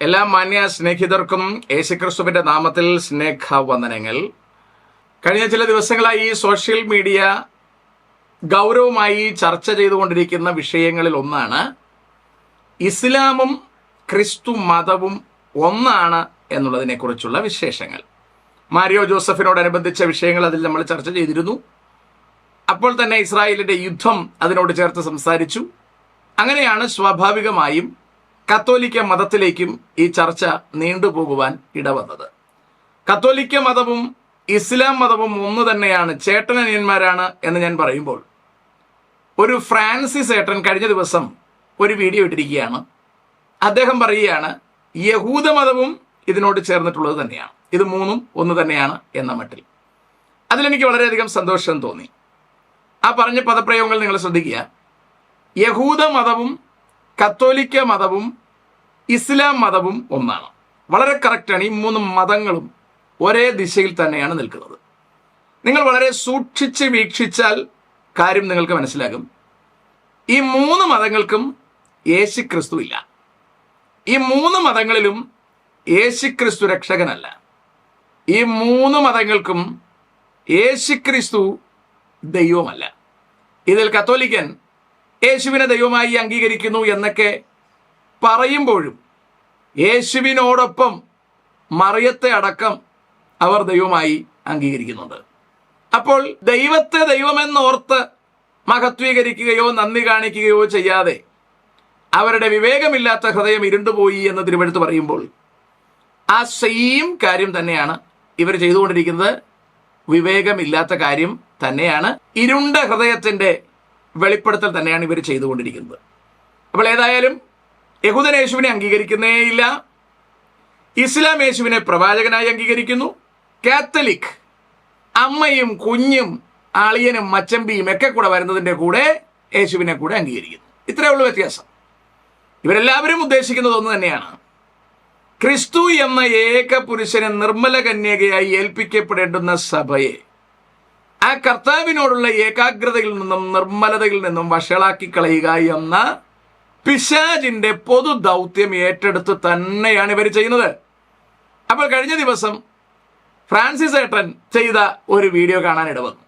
എല്ലാ മാന്യ സ്നേഹിതർക്കും യേശുക്രിസ്തുവിന്റെ നാമത്തിൽ സ്നേഹവന്ദനങ്ങൾ. കഴിഞ്ഞ ചില ദിവസങ്ങളായി സോഷ്യൽ മീഡിയ ഗൗരവമായി ചർച്ച ചെയ്തുകൊണ്ടിരിക്കുന്ന വിഷയങ്ങളിൽ ഒന്നാണ് ഇസ്ലാമും ക്രിസ്തു മതവും ഒന്നാണ് എന്നുള്ളതിനെ കുറിച്ചുള്ള വിശേഷങ്ങൾ. മാരിയോ ജോസഫിനോടനുബന്ധിച്ച വിഷയങ്ങൾ അതിൽ നമ്മൾ ചർച്ച ചെയ്തിരുന്നു. അപ്പോൾ തന്നെ ഇസ്രായേലിന്റെ യുദ്ധം അതിനോട് ചേർത്ത് സംസാരിച്ചു. അങ്ങനെയാണ് സ്വാഭാവികമായും കത്തോലിക്ക മതത്തിലേക്കും ഈ ചർച്ച നീണ്ടുപോകുവാൻ ഇടവന്നത്. കത്തോലിക്ക മതവും ഇസ്ലാം മതവും ഒന്ന് തന്നെയാണ്, ചേട്ടനനിയന്മാരാണ് എന്ന് ഞാൻ പറയുമ്പോൾ ഒരു ഫ്രാൻസിസ് ഏട്ടൻ കഴിഞ്ഞ ദിവസം ഒരു വീഡിയോ ഇട്ടിരിക്കുകയാണ്. അദ്ദേഹം പറയുകയാണ് യഹൂദ മതവും ഇതിനോട് ചേർന്നിട്ടുള്ളത് തന്നെയാണ്, ഇത് മൂന്നും ഒന്ന് തന്നെയാണ് എന്ന മട്ടിൽ. അതിലെനിക്ക് വളരെയധികം സന്തോഷം തോന്നി. ആ പറഞ്ഞ പദപ്രയോഗങ്ങൾ നിങ്ങൾ ശ്രദ്ധിക്കുക. യഹൂദ മതവും കത്തോലിക്ക മതവും ഇസ്ലാം മതവും ഒന്നാണ്. വളരെ കറക്റ്റാണ്. ഈ മൂന്ന് മതങ്ങളും ഒരേ ദിശയിൽ തന്നെയാണ് നിൽക്കുന്നത്. നിങ്ങൾ വളരെ സൂക്ഷിച്ച് വീക്ഷിച്ചാൽ കാര്യം നിങ്ങൾക്ക് മനസ്സിലാകും. ഈ മൂന്ന് മതങ്ങൾക്കും യേശുക്രിസ്തു ഇല്ല. ഈ മൂന്ന് മതങ്ങളിലും യേശുക്രിസ്തു രക്ഷകനല്ല. ഈ മൂന്ന് മതങ്ങൾക്കും യേശുക്രിസ്തു ദൈവമല്ല. ഇതിൽ കത്തോലിക്കൻ യേശുവിനെ ദൈവമായി അംഗീകരിക്കുന്നു എന്നൊക്കെ പറയുമ്പോഴും യേശുവിനോടൊപ്പം മറിയത്തെ അടക്കം അവർ ദൈവമായി അംഗീകരിക്കുന്നുണ്ട്. അപ്പോൾ ദൈവത്തെ ദൈവമെന്നോർത്ത് മഹത്വീകരിക്കുകയോ നന്ദി കാണിക്കുകയോ ചെയ്യാതെ അവരുടെ വിവേകമില്ലാത്ത ഹൃദയം ഇരുണ്ടുപോയി എന്ന് തിരുവെഴുത്ത് പറയുമ്പോൾ ആ സെയിം കാര്യം തന്നെയാണ് ഇവർ ചെയ്തുകൊണ്ടിരിക്കുന്നത്. വിവേകമില്ലാത്ത കാര്യം തന്നെയാണ്, ഇരുണ്ട ഹൃദയത്തിന്റെ വെളിപ്പെടുത്തൽ തന്നെയാണ് ഇവർ ചെയ്തുകൊണ്ടിരിക്കുന്നത്. അപ്പോൾ ഏതായാലും യഹൂദൻ യേശുവിനെ അംഗീകരിക്കുന്നേയില്ല, ഇസ്ലാം യേശുവിനെ പ്രവാചകനായി അംഗീകരിക്കുന്നു, കാത്തലിക് അമ്മയും കുഞ്ഞും ആളിയനും മച്ചമ്പിയും ഒക്കെ കൂടെ വരുന്നതിന്റെ കൂടെ യേശുവിനെ കൂടെ അംഗീകരിക്കുന്നു. ഇത്രയേ ഉള്ളൂ വ്യത്യാസം. ഇവരെല്ലാവരും ഉദ്ദേശിക്കുന്നത് ഒന്ന് തന്നെയാണ്, ക്രിസ്തു എന്ന ഏക പുരുഷനെ നിർമ്മല കന്യകയായി ഏൽപ്പിക്കപ്പെടേണ്ടുന്ന സഭയെ ആ കർത്താവിനോടുള്ള ഏകാഗ്രതയിൽ നിന്നും നിർമ്മലതയിൽ നിന്നും വഷളാക്കി കളയുക എന്ന പിശാചിന്റെ പൊതു ദൗത്യം ഏറ്റെടുത്ത് തന്നെയാണ് ഇവർ ചെയ്യുന്നത്. അപ്പോൾ കഴിഞ്ഞ ദിവസം ഫ്രാൻസിസ് ഏട്ടൻ ചെയ്ത ഒരു വീഡിയോ കാണാൻ ഇടവന്നു.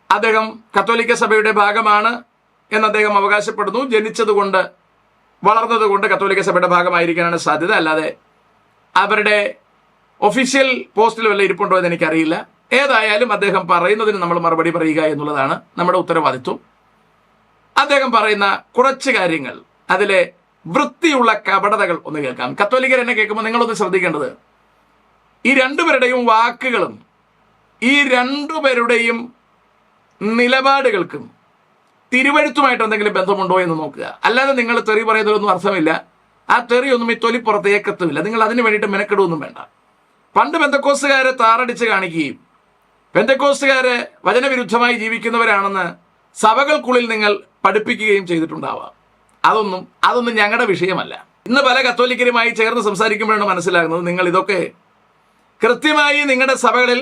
അദ്ദേഹം കത്തോലിക്ക സഭയുടെ ഭാഗമാണ് എന്ന് അദ്ദേഹം അവകാശപ്പെടുന്നു. ജനിച്ചതുകൊണ്ട് വളർന്നതുകൊണ്ട് കത്തോലിക്ക സഭയുടെ ഭാഗമായിരിക്കാനാണ് സാധ്യത, അല്ലാതെ അവരുടെ ഒഫീഷ്യൽ പോസ്റ്റിൽ വല്ല ഇരിപ്പുണ്ടോ എന്ന് എനിക്കറിയില്ല. ഏതായാലും അദ്ദേഹം പറയുന്നതിന് നമ്മൾ മറുപടി പറയുക എന്നുള്ളതാണ് നമ്മുടെ ഉത്തരവാദിത്വം. അദ്ദേഹം പറയുന്ന കുറച്ച് കാര്യങ്ങൾ, അതിലെ വൃത്തിയുള്ള കപടതകൾ ഒന്ന് കേൾക്കാം. കത്തോലിക്കർ എന്നെ കേൾക്കുമ്പോൾ നിങ്ങളൊന്ന് ശ്രദ്ധിക്കേണ്ടത്, ഈ രണ്ടുപേരുടെയും വാക്കുകളും ഈ രണ്ടുപേരുടെയും നിലപാടുകൾക്കും തിരുവഴുത്തുമായിട്ട് എന്തെങ്കിലും ബന്ധമുണ്ടോ എന്ന് നോക്കുക. അല്ലാതെ നിങ്ങൾ തെറി പറയുന്നതൊന്നും അർത്ഥമില്ല. ആ തെറിയൊന്നും ഈ തൊലിപ്പുറത്ത് ഏക്കത്തുമില്ല. നിങ്ങൾ അതിന് വേണ്ടിയിട്ട് മെനക്കെടുവൊന്നും വേണ്ട. പണ്ട് പെന്തക്കോസ്തുകാരെ താറടിച്ച് കാണിക്കുകയും പെന്തക്കോസ്തുകാരെ വചനവിരുദ്ധമായി ജീവിക്കുന്നവരാണെന്ന് സഭകൾക്കുള്ളിൽ നിങ്ങൾ പഠിപ്പിക്കുകയും ചെയ്തിട്ടുണ്ടാവാം. അതൊന്നും ഞങ്ങളുടെ വിഷയമല്ല. ഇന്ന് പല കത്തോലിക്കരുമായി ചേർന്ന് സംസാരിക്കുമ്പോഴാണ് മനസ്സിലാകുന്നത് നിങ്ങൾ ഇതൊക്കെ കൃത്യമായി നിങ്ങളുടെ സഭകളിൽ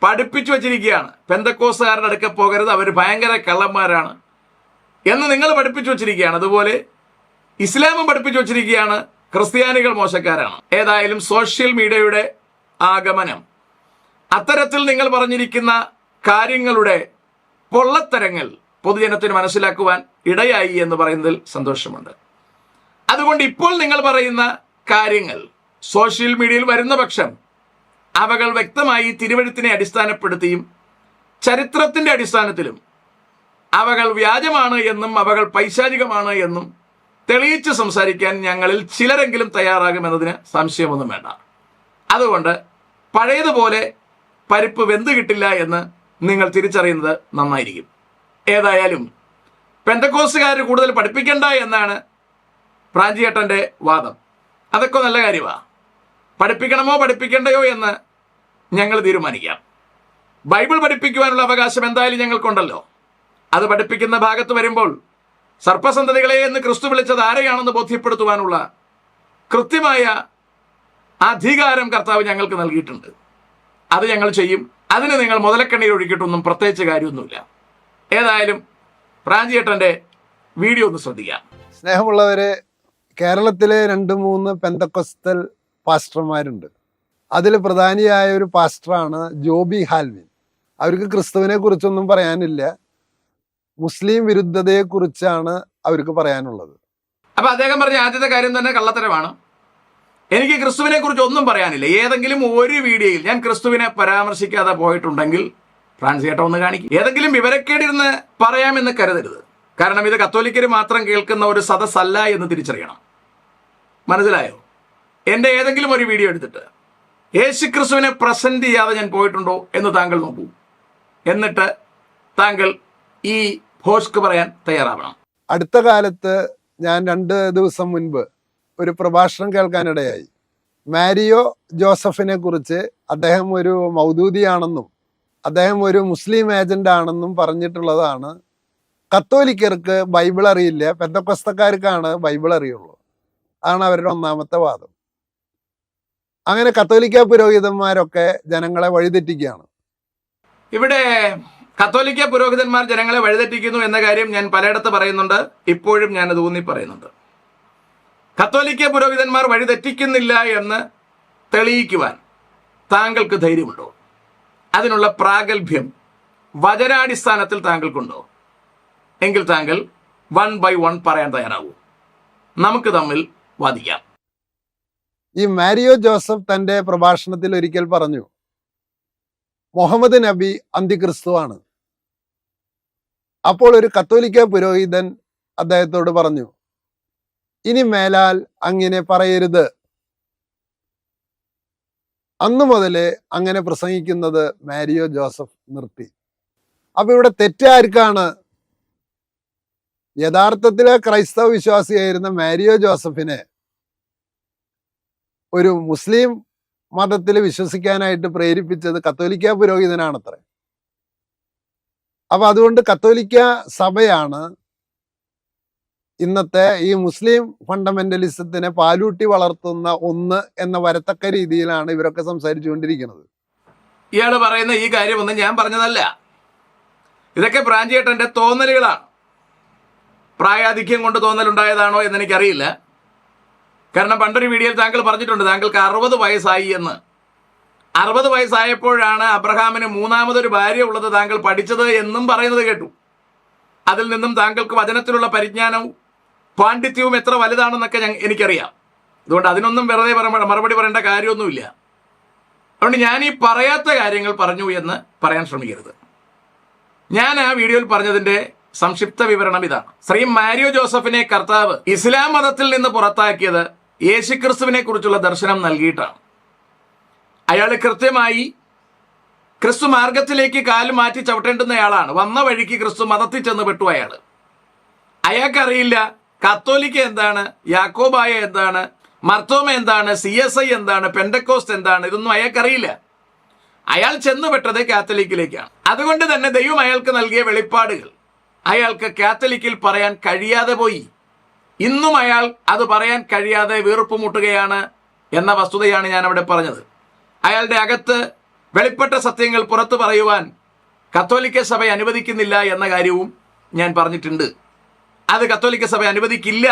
പഠിപ്പിച്ചു വച്ചിരിക്കുകയാണ്. പെന്തക്കോസ്തുകാരുടെ അടുക്ക പോകരുത്, അവർ ഭയങ്കര കള്ളന്മാരാണ് എന്ന് നിങ്ങൾ പഠിപ്പിച്ചു വച്ചിരിക്കുകയാണ്. അതുപോലെ ഇസ്ലാമും പഠിപ്പിച്ചു വച്ചിരിക്കുകയാണ്, ക്രിസ്ത്യാനികൾ മോശക്കാരാണ്. ഏതായാലും സോഷ്യൽ മീഡിയയുടെ ആഗമനം അത്തരത്തിൽ നിങ്ങൾ പറഞ്ഞിരിക്കുന്ന കാര്യങ്ങളുടെ പൊള്ളത്തരങ്ങൾ പൊതുജനത്തിന് മനസ്സിലാക്കുവാൻ ഇടയായി എന്ന് പറയുന്നതിൽ സന്തോഷമുണ്ട്. അതുകൊണ്ട് ഇപ്പോൾ നിങ്ങൾ പറയുന്ന കാര്യങ്ങൾ സോഷ്യൽ മീഡിയയിൽ വരുന്ന പക്ഷം അവകൾ വ്യക്തമായി തിരുവഴുത്തിനെ അടിസ്ഥാനപ്പെടുത്തിയും ചരിത്രത്തിന്റെ അടിസ്ഥാനത്തിലും അവകൾ വ്യാജമാണ് എന്നും അവകൾ പൈശാചികമാണ് എന്നും തെളിയിച്ച് സംസാരിക്കാൻ ഞങ്ങളിൽ ചിലരെങ്കിലും തയ്യാറാകുമെന്നതിന് സംശയമൊന്നും വേണ്ട. അതുകൊണ്ട് പഴയതുപോലെ പരിപ്പ് വെന്ത് കിട്ടില്ല എന്ന് നിങ്ങൾ തിരിച്ചറിയുന്നത് നന്നായിരിക്കും. ഏതായാലും പെന്തക്കോസ്തുകാർ കൂടുതൽ പഠിപ്പിക്കണ്ട എന്നാണ് പ്രാഞ്ചിയേട്ടൻ്റെ വാദം. അതൊക്കെ നല്ല കാര്യമാണ്. പഠിപ്പിക്കണമോ പഠിപ്പിക്കണ്ടയോ എന്ന് ഞങ്ങൾ തീരുമാനിക്കാം. ബൈബിൾ പഠിപ്പിക്കുവാനുള്ള അവകാശം എന്തായാലും ഞങ്ങൾക്കുണ്ടല്ലോ. അത് പഠിപ്പിക്കുന്ന ഭാഗത്ത് വരുമ്പോൾ സർപ്പസന്തതികളെ എന്ന് ക്രിസ്തു വിളിച്ചത് ആരെയാണെന്ന് ബോധ്യപ്പെടുത്തുവാനുള്ള കൃത്യമായ അധികാരം കർത്താവ് ഞങ്ങൾക്ക് നൽകിയിട്ടുണ്ട്. അത് ഞങ്ങൾ ചെയ്യും. അതിന് നിങ്ങൾ മുതലക്കണ്ണീർ ഒഴുക്കിയിട്ടൊന്നും പ്രത്യേകിച്ച് കാര്യമൊന്നുമില്ല. ഏതായാലും പ്രാഞ്ചിയേട്ടൻ്റെ വീഡിയോ ഒന്ന് ശ്രദ്ധിക്കാം. സ്നേഹമുള്ളവരെ, കേരളത്തിലെ 2-3 പെന്തക്കൊസ്തൽ പാസ്റ്റർമാരുണ്ട്. അതിൽ പ്രധാനിയായ ഒരു പാസ്റ്ററാണ് ജോബി ഹാൽവിൻ. അവർക്ക് ക്രിസ്തുവിനെ കുറിച്ചൊന്നും പറയാനില്ല, മുസ്ലിം വിരുദ്ധതയെ കുറിച്ചാണ് അവർക്ക് പറയാനുള്ളത്. അപ്പൊ അദ്ദേഹം പറഞ്ഞ ആദ്യത്തെ കാര്യം തന്നെ കള്ളത്തരമാണ്. എനിക്ക് ക്രിസ്തുവിനെ കുറിച്ച് ഒന്നും പറയാനില്ല. ഏതെങ്കിലും ഒരു വീഡിയോയിൽ ഞാൻ ക്രിസ്തുവിനെ പരാമർശിക്കാതെ പോയിട്ടുണ്ടെങ്കിൽ ഫ്രാൻസ് ചേട്ടൻ ഒന്ന് കാണിക്കും. ഏതെങ്കിലും വിവരക്കേടിരുന്ന് പറയാമെന്ന് കരുതരുത്. കാരണം ഇത് കത്തോലിക്കര് മാത്രം കേൾക്കുന്ന ഒരു സദസ്സല്ല എന്ന് തിരിച്ചറിയണം. മനസ്സിലായോ? എൻ്റെ ഏതെങ്കിലും ഒരു വീഡിയോ എടുത്തിട്ട് യേശു ക്രിസ്തുവിനെ പ്രസന്റ് ചെയ്യാതെ ഞാൻ പോയിട്ടുണ്ടോ എന്ന് താങ്കൾ നോക്കൂ. എന്നിട്ട് താങ്കൾ ഈ ഭോഷ്ക്ക് പറയാൻ തയ്യാറാവണം. അടുത്ത കാലത്ത് ഞാൻ 2 ദിവസം മുൻപ് ഒരു പ്രഭാഷണം കേൾക്കാനിടയായി. മാരിയോ ജോസഫിനെ കുറിച്ച് അദ്ദേഹം ഒരു മൗദൂദിയാണെന്നും അദ്ദേഹം ഒരു മുസ്ലിം ഏജന്റ് ആണെന്നും പറഞ്ഞിട്ടുള്ളതാണ്. കത്തോലിക്കർക്ക് ബൈബിൾ അറിയില്ല, പെന്തക്കൊസ്തക്കാർക്കാണ് ബൈബിൾ അറിയുള്ളൂ. അതാണ് അവരുടെ ഒന്നാമത്തെ വാദം. അങ്ങനെ കത്തോലിക്ക പുരോഹിതന്മാരൊക്കെ ജനങ്ങളെ വഴിതെറ്റിക്കുകയാണ്. ഇവിടെ കത്തോലിക്ക പുരോഹിതന്മാർ ജനങ്ങളെ വഴിതെറ്റിക്കുന്നു എന്ന കാര്യം ഞാൻ പലയിടത്ത് പറയുന്നുണ്ട്. ഇപ്പോഴും ഞാനത് ഊന്നി പറയുന്നുണ്ട്. കത്തോലിക്ക പുരോഹിതന്മാർ വഴിതെറ്റിക്കുന്നില്ല എന്ന് തെളിയിക്കുവാൻ താങ്കൾക്ക് ധൈര്യമുണ്ടോ? അതിനുള്ള പ്രാഗൽഭ്യം വചനാടിസ്ഥാനത്തിൽ താങ്കൾക്കുണ്ടോ? എങ്കിൽ താങ്കൾ 1 by 1 പറയാൻ തയ്യാറാവൂ. നമുക്ക് തമ്മിൽ വാദിക്കാം. ഈ മാരിയോ ജോസഫ് തന്റെ പ്രഭാഷണത്തിൽ ഒരിക്കൽ പറഞ്ഞു, മുഹമ്മദ് നബി അന്തിക്രിസ്തുവാണ്. അപ്പോൾ ഒരു കത്തോലിക്ക പുരോഹിതൻ അദ്ദേഹത്തോട് പറഞ്ഞു, ഇനി മേലാൽ അങ്ങനെ പറയരുത്. അന്നു മുതലേ അങ്ങനെ പ്രസംഗിക്കുന്നത് മാരിയോ ജോസഫ് നിർത്തി. അപ്പൊ ഇവിടെ തെറ്റാർക്കാണ്? യഥാർത്ഥത്തിലെ ക്രൈസ്തവ വിശ്വാസിയായിരുന്ന മാരിയോ ജോസഫിനെ ഒരു മുസ്ലിം മതത്തിൽ വിശ്വസിക്കാനായിട്ട് പ്രേരിപ്പിച്ചത് കത്തോലിക്ക പുരോഹിതനാണത്രേ. അപ്പൊ അതുകൊണ്ട് കത്തോലിക്ക സഭയാണ് ഇന്നത്തെ ഈ മുസ്ലിം ഫണ്ടമെന്റലിസത്തിനെ പാലൂട്ടി വളർത്തുന്ന ഒന്ന് എന്ന വരത്തക്ക രീതിയിലാണ് ഇവരൊക്കെ സംസാരിച്ചുകൊണ്ടിരിക്കുന്നത്. ഇയാൾ പറയുന്ന ഈ കാര്യമൊന്നും ഞാൻ പറഞ്ഞതല്ല. ഇതൊക്കെ പ്രാഞ്ചിയേട്ടന്റെ തോന്നലുകളാണ്. പ്രായാധിക്യം കൊണ്ട് തോന്നലുണ്ടായതാണോ എന്ന് എനിക്കറിയില്ല. കാരണം പണ്ടൊരു വീഡിയോയിൽ താങ്കൾ പറഞ്ഞിട്ടുണ്ട് താങ്കൾക്ക് 60 വയസ്സായി എന്ന്. 60 വയസ്സായപ്പോഴാണ് അബ്രഹാമിന് 3ാമതൊരു ഭാര്യ ഉള്ളത് താങ്കൾ പഠിച്ചത് എന്നും പറയുന്നത് കേട്ടു. അതിൽ നിന്നും താങ്കൾക്ക് വചനത്തിലുള്ള പരിജ്ഞാനവും പാണ്ഡിത്യവും എത്ര വലുതാണെന്നൊക്കെ എനിക്കറിയാം. അതുകൊണ്ട് അതിനൊന്നും വെറുതെ മറുപടി പറയേണ്ട കാര്യമൊന്നുമില്ല. അതുകൊണ്ട് ഞാൻ ഈ പറയാത്ത കാര്യങ്ങൾ പറഞ്ഞു എന്ന് പറയാൻ ശ്രമിക്കരുത്. ഞാൻ ആ വീഡിയോയിൽ പറഞ്ഞതിന്റെ സംക്ഷിപ്ത വിവരണം ഇതാണ്. ശ്രീ മാരിയോ ജോസഫിനെ കർത്താവ് ഇസ്ലാം മതത്തിൽ നിന്ന് പുറത്താക്കിയത് യേശുക്രിസ്തുവിനെ കുറിച്ചുള്ള ദർശനം നൽകിയിട്ടാണ്. അയാൾ കൃത്യമായി ക്രിസ്തു മാർഗത്തിലേക്ക് കാല് മാറ്റി ചവിട്ടേണ്ടുന്നയാളാണ്. വന്ന വഴിക്ക് ക്രിസ്തു മതത്തിൽ ചെന്ന് പെട്ടു. അയാൾക്കറിയില്ല കത്തോലിക്ക എന്താണ്, യാക്കോബായ എന്താണ്, മർത്തോമ എന്താണ്, CSI എന്താണ്, പെന്തക്കോസ്റ്റ് എന്താണ്, ഇതൊന്നും അയാൾക്കറിയില്ല. അയാൾ ചെന്നുപെട്ടത് കാത്തലിക്കിലേക്കാണ്. അതുകൊണ്ട് തന്നെ ദൈവം അയാൾക്ക് നൽകിയ വെളിപ്പാടുകൾ അയാൾക്ക് കാത്തലിക്കിൽ പറയാൻ കഴിയാതെ പോയി. ഇന്നും അയാൾ അത് പറയാൻ കഴിയാതെ വീർപ്പുമുട്ടുകയാണ് എന്ന വസ്തുതയാണ് ഞാൻ അവിടെ പറഞ്ഞത്. അയാളുടെ അകത്ത് വെളിപ്പെട്ട സത്യങ്ങൾ പുറത്തു പറയുവാൻ കത്തോലിക്ക സഭ അനുവദിക്കുന്നില്ല എന്ന കാര്യവും ഞാൻ പറഞ്ഞിട്ടുണ്ട്. അത് കത്തോലിക്ക സഭ അനുവദിക്കില്ല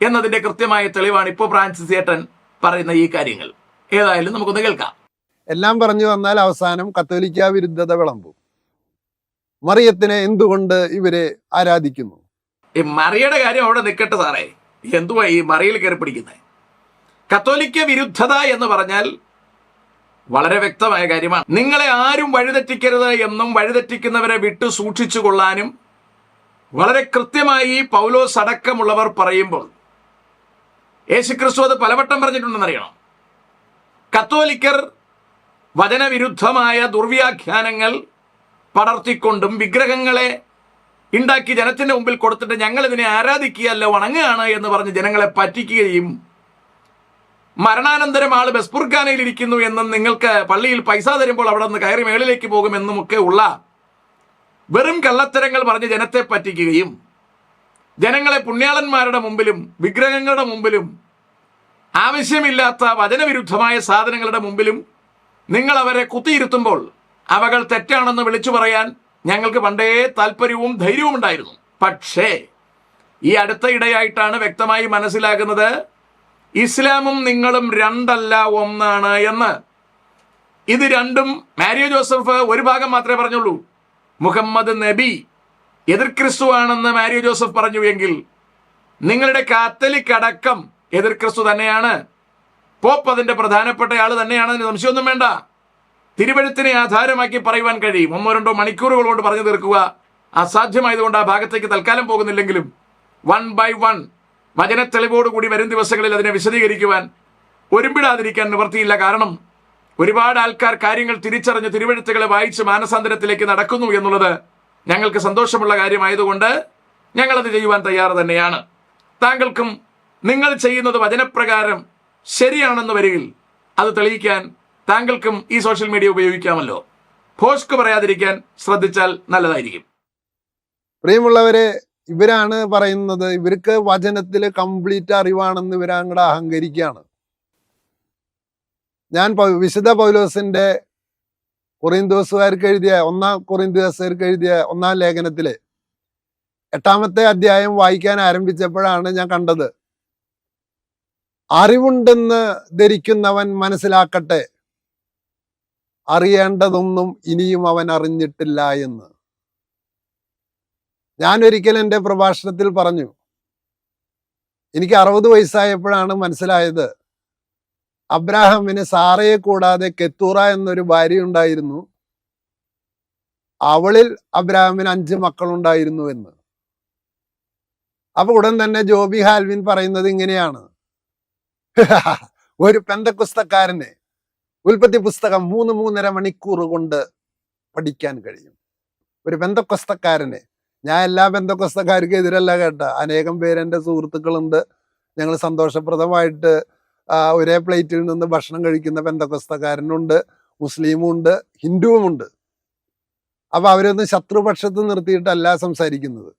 എന്നതിന്റെ കൃത്യമായ തെളിവാണ് ഇപ്പോൾ ഫ്രാൻസിസ് ചേട്ടൻ പറയുന്ന ഈ കാര്യങ്ങൾ. ഏതായാലും നമുക്കൊന്ന് കേൾക്കാം. എല്ലാം പറഞ്ഞു വന്നാൽ അവസാനം കത്തോലിക്ക വിരുദ്ധത വിളമ്പും. മറിയത്തിനെ എന്തുകൊണ്ട് ഇവരെ ആരാധിക്കുന്നു? ഈ മറിയുടെ കാര്യം അവിടെ നിൽക്കട്ടെ സാറേ. എന്തുവാ ഈ മറിയിൽ കയറി പിടിക്കുന്നത്? കത്തോലിക്ക വിരുദ്ധത എന്ന് പറഞ്ഞാൽ വളരെ വ്യക്തമായ കാര്യമാണ്. നിങ്ങളെ ആരും വഴിതെറ്റിക്കരുത് എന്നും വഴിതെറ്റിക്കുന്നവരെ വിട്ടു സൂക്ഷിച്ചു കൊള്ളാനും വളരെ കൃത്യമായി പൗലോസ് അടക്കമുള്ളവർ പറയുമ്പോൾ യേശുക്രിസ്തു അത് പലവട്ടം പറഞ്ഞിട്ടുണ്ടെന്നറിയണം. കത്തോലിക്കർ വചനവിരുദ്ധമായ ദുർവ്യാഖ്യാനങ്ങൾ പടർത്തിക്കൊണ്ടും വിഗ്രഹങ്ങളെ ഉണ്ടാക്കി ജനത്തിന്റെ മുമ്പിൽ കൊടുത്തിട്ട് ഞങ്ങൾ ഇതിനെ ആരാധിക്കുകയല്ല വണങ്ങുകയാണ് എന്ന് പറഞ്ഞ് ജനങ്ങളെ പറ്റിക്കുകയും മരണാനന്തരം ആള് ബസ്പുർഖാനയിൽ ഇരിക്കുന്നു എന്നും നിങ്ങൾക്ക് പള്ളിയിൽ പൈസ തരുമ്പോൾ അവിടെ നിന്ന് കയറി മേളിലേക്ക് പോകുമെന്നും ഒക്കെ ഉള്ള വെറും കള്ളത്തരങ്ങൾ പറഞ്ഞ് ജനത്തെ പറ്റിക്കുകയും ജനങ്ങളെ പുണ്യാളന്മാരുടെ മുമ്പിലും വിഗ്രഹങ്ങളുടെ മുമ്പിലും ആവശ്യമില്ലാത്ത വചനവിരുദ്ധമായ സാധനങ്ങളുടെ മുമ്പിലും നിങ്ങൾ അവരെ കുത്തിയിരുത്തുമ്പോൾ അവകൾ തെറ്റാണെന്ന് വിളിച്ചു പറയാൻ ഞങ്ങൾക്ക് പണ്ടേ താല്പര്യവും ധൈര്യവും ഉണ്ടായിരുന്നു. പക്ഷേ ഈ അടുത്ത ഇടയായിട്ടാണ് വ്യക്തമായി മനസ്സിലാകുന്നത് ഇസ്ലാമും നിങ്ങളും രണ്ടല്ല ഒന്നാണ് എന്ന്. ഇത് രണ്ടും മാരിയോ ജോസഫ് ഒരു ഭാഗം മാത്രമേ പറഞ്ഞുള്ളൂ. മുഹമ്മദ് നബി എതിർ ക്രിസ്തു ആണെന്ന് മാരിയോ ജോസഫ് പറഞ്ഞു എങ്കിൽ നിങ്ങളുടെ കാത്തലിക് അടക്കം എതിർ ക്രിസ്തു തന്നെയാണ്. പോപ്പ് അതിന്റെ പ്രധാനപ്പെട്ട ആൾ തന്നെയാണ്, സംശയമൊന്നും വേണ്ട. തിരുവഴുത്തിനെ ആധാരമാക്കി പറയുവാൻ കഴിയും. 1-2 മണിക്കൂറുകൾ കൊണ്ട് പറഞ്ഞു തീർക്കുക അസാധ്യമായതുകൊണ്ട് ആ ഭാഗത്തേക്ക് തൽക്കാലം പോകുന്നില്ലെങ്കിലും 1 by 1 വചന തെളിവോടുകൂടി വരും ദിവസങ്ങളിൽ അതിനെ വിശദീകരിക്കുവാൻ ഒരുമ്പിടാതിരിക്കാൻ നിവർത്തിയില്ല. കാരണം ഒരുപാട് ആൾക്കാർ കാര്യങ്ങൾ തിരിച്ചറിഞ്ഞ് തിരുവഴുത്തുകളെ വായിച്ച് മാനസാന്തരത്തിലേക്ക് നടക്കുന്നു എന്നുള്ളത് ഞങ്ങൾക്ക് സന്തോഷമുള്ള കാര്യമായതുകൊണ്ട് ഞങ്ങളത് ചെയ്യുവാൻ തയ്യാറ് തന്നെയാണ്. താങ്കൾക്കും നിങ്ങൾ ചെയ്യുന്നത് വചനപ്രകാരം ശരിയാണെന്ന് വരികിൽ അത് തെളിയിക്കാൻ താങ്കൾക്കും ഈ സോഷ്യൽ മീഡിയ ഉപയോഗിക്കാമല്ലോ. ഭോഷ്ക് പറയാതിരിക്കാൻ ശ്രദ്ധിച്ചാൽ നല്ലതായിരിക്കും. പ്രിയമുള്ളവരെ, ഇവരാണ് പറയുന്നത് ഇവർക്ക് വചനത്തില് കംപ്ലീറ്റ് അറിവാണെന്ന് ഇവരങ്ങടെ അഹങ്കരിക്കുകയാണ്. ഞാൻ വിശുദ്ധ പൗലോസിന്റെ കൊറിന്തോസുകാർക്ക് എഴുതിയ 1 കൊറിന്തോസുകാർക്ക് എഴുതിയ 1-ാം ലേഖനത്തില് 8-ാമത്തെ അധ്യായം വായിക്കാൻ ആരംഭിച്ചപ്പോഴാണ് ഞാൻ കണ്ടത്, അറിവുണ്ടെന്ന് ധരിക്കുന്നവൻ മനസ്സിലാക്കട്ടെ, അറിയേണ്ടതൊന്നും ഇനിയും അവൻ അറിഞ്ഞിട്ടില്ല എന്ന്. ഞാൻ ഒരിക്കൽ എൻ്റെ പ്രഭാഷണത്തിൽ പറഞ്ഞു, എനിക്ക് 60 വയസ്സായപ്പോഴാണ് മനസ്സിലായത് അബ്രാഹാമിന് സാറയെ കൂടാതെ കെത്തൂറ എന്നൊരു ഭാര്യ ഉണ്ടായിരുന്നു, അവളിൽ അബ്രാഹാമിന് 5 മക്കളുണ്ടായിരുന്നു എന്ന്. അപ്പൊ ഉടൻ തന്നെ ജോബി ഹാൽവിൻ പറയുന്നത് ഇങ്ങനെയാണ്, ഒരു പെന്തക്കുസ്തക്കാരനെ ഉൽപ്പത്തി പുസ്തകം 3-3.5 മണിക്കൂർ കൊണ്ട് പഠിക്കാൻ കഴിയും. ഒരു പെന്തക്കുസ്തക്കാരനെ, ഞാൻ എല്ലാ പെന്തക്കുസ്തക്കാർക്കും എതിരല്ല കേട്ട, അനേകം പേര് എൻ്റെ സുഹൃത്തുക്കളുണ്ട്. ഞങ്ങൾ സന്തോഷപ്രദമായിട്ട് ഒരേ പ്ലേറ്റിൽ നിന്ന് ഭക്ഷണം കഴിക്കുന്ന പെന്തക്കുസ്തക്കാരനുണ്ട്, മുസ്ലിമും ഉണ്ട്, ഹിന്ദുവുമുണ്ട്. അപ്പൊ അവരൊന്നും ശത്രുപക്ഷത്ത് നിർത്തിയിട്ടല്ല സംസാരിക്കുന്നത്.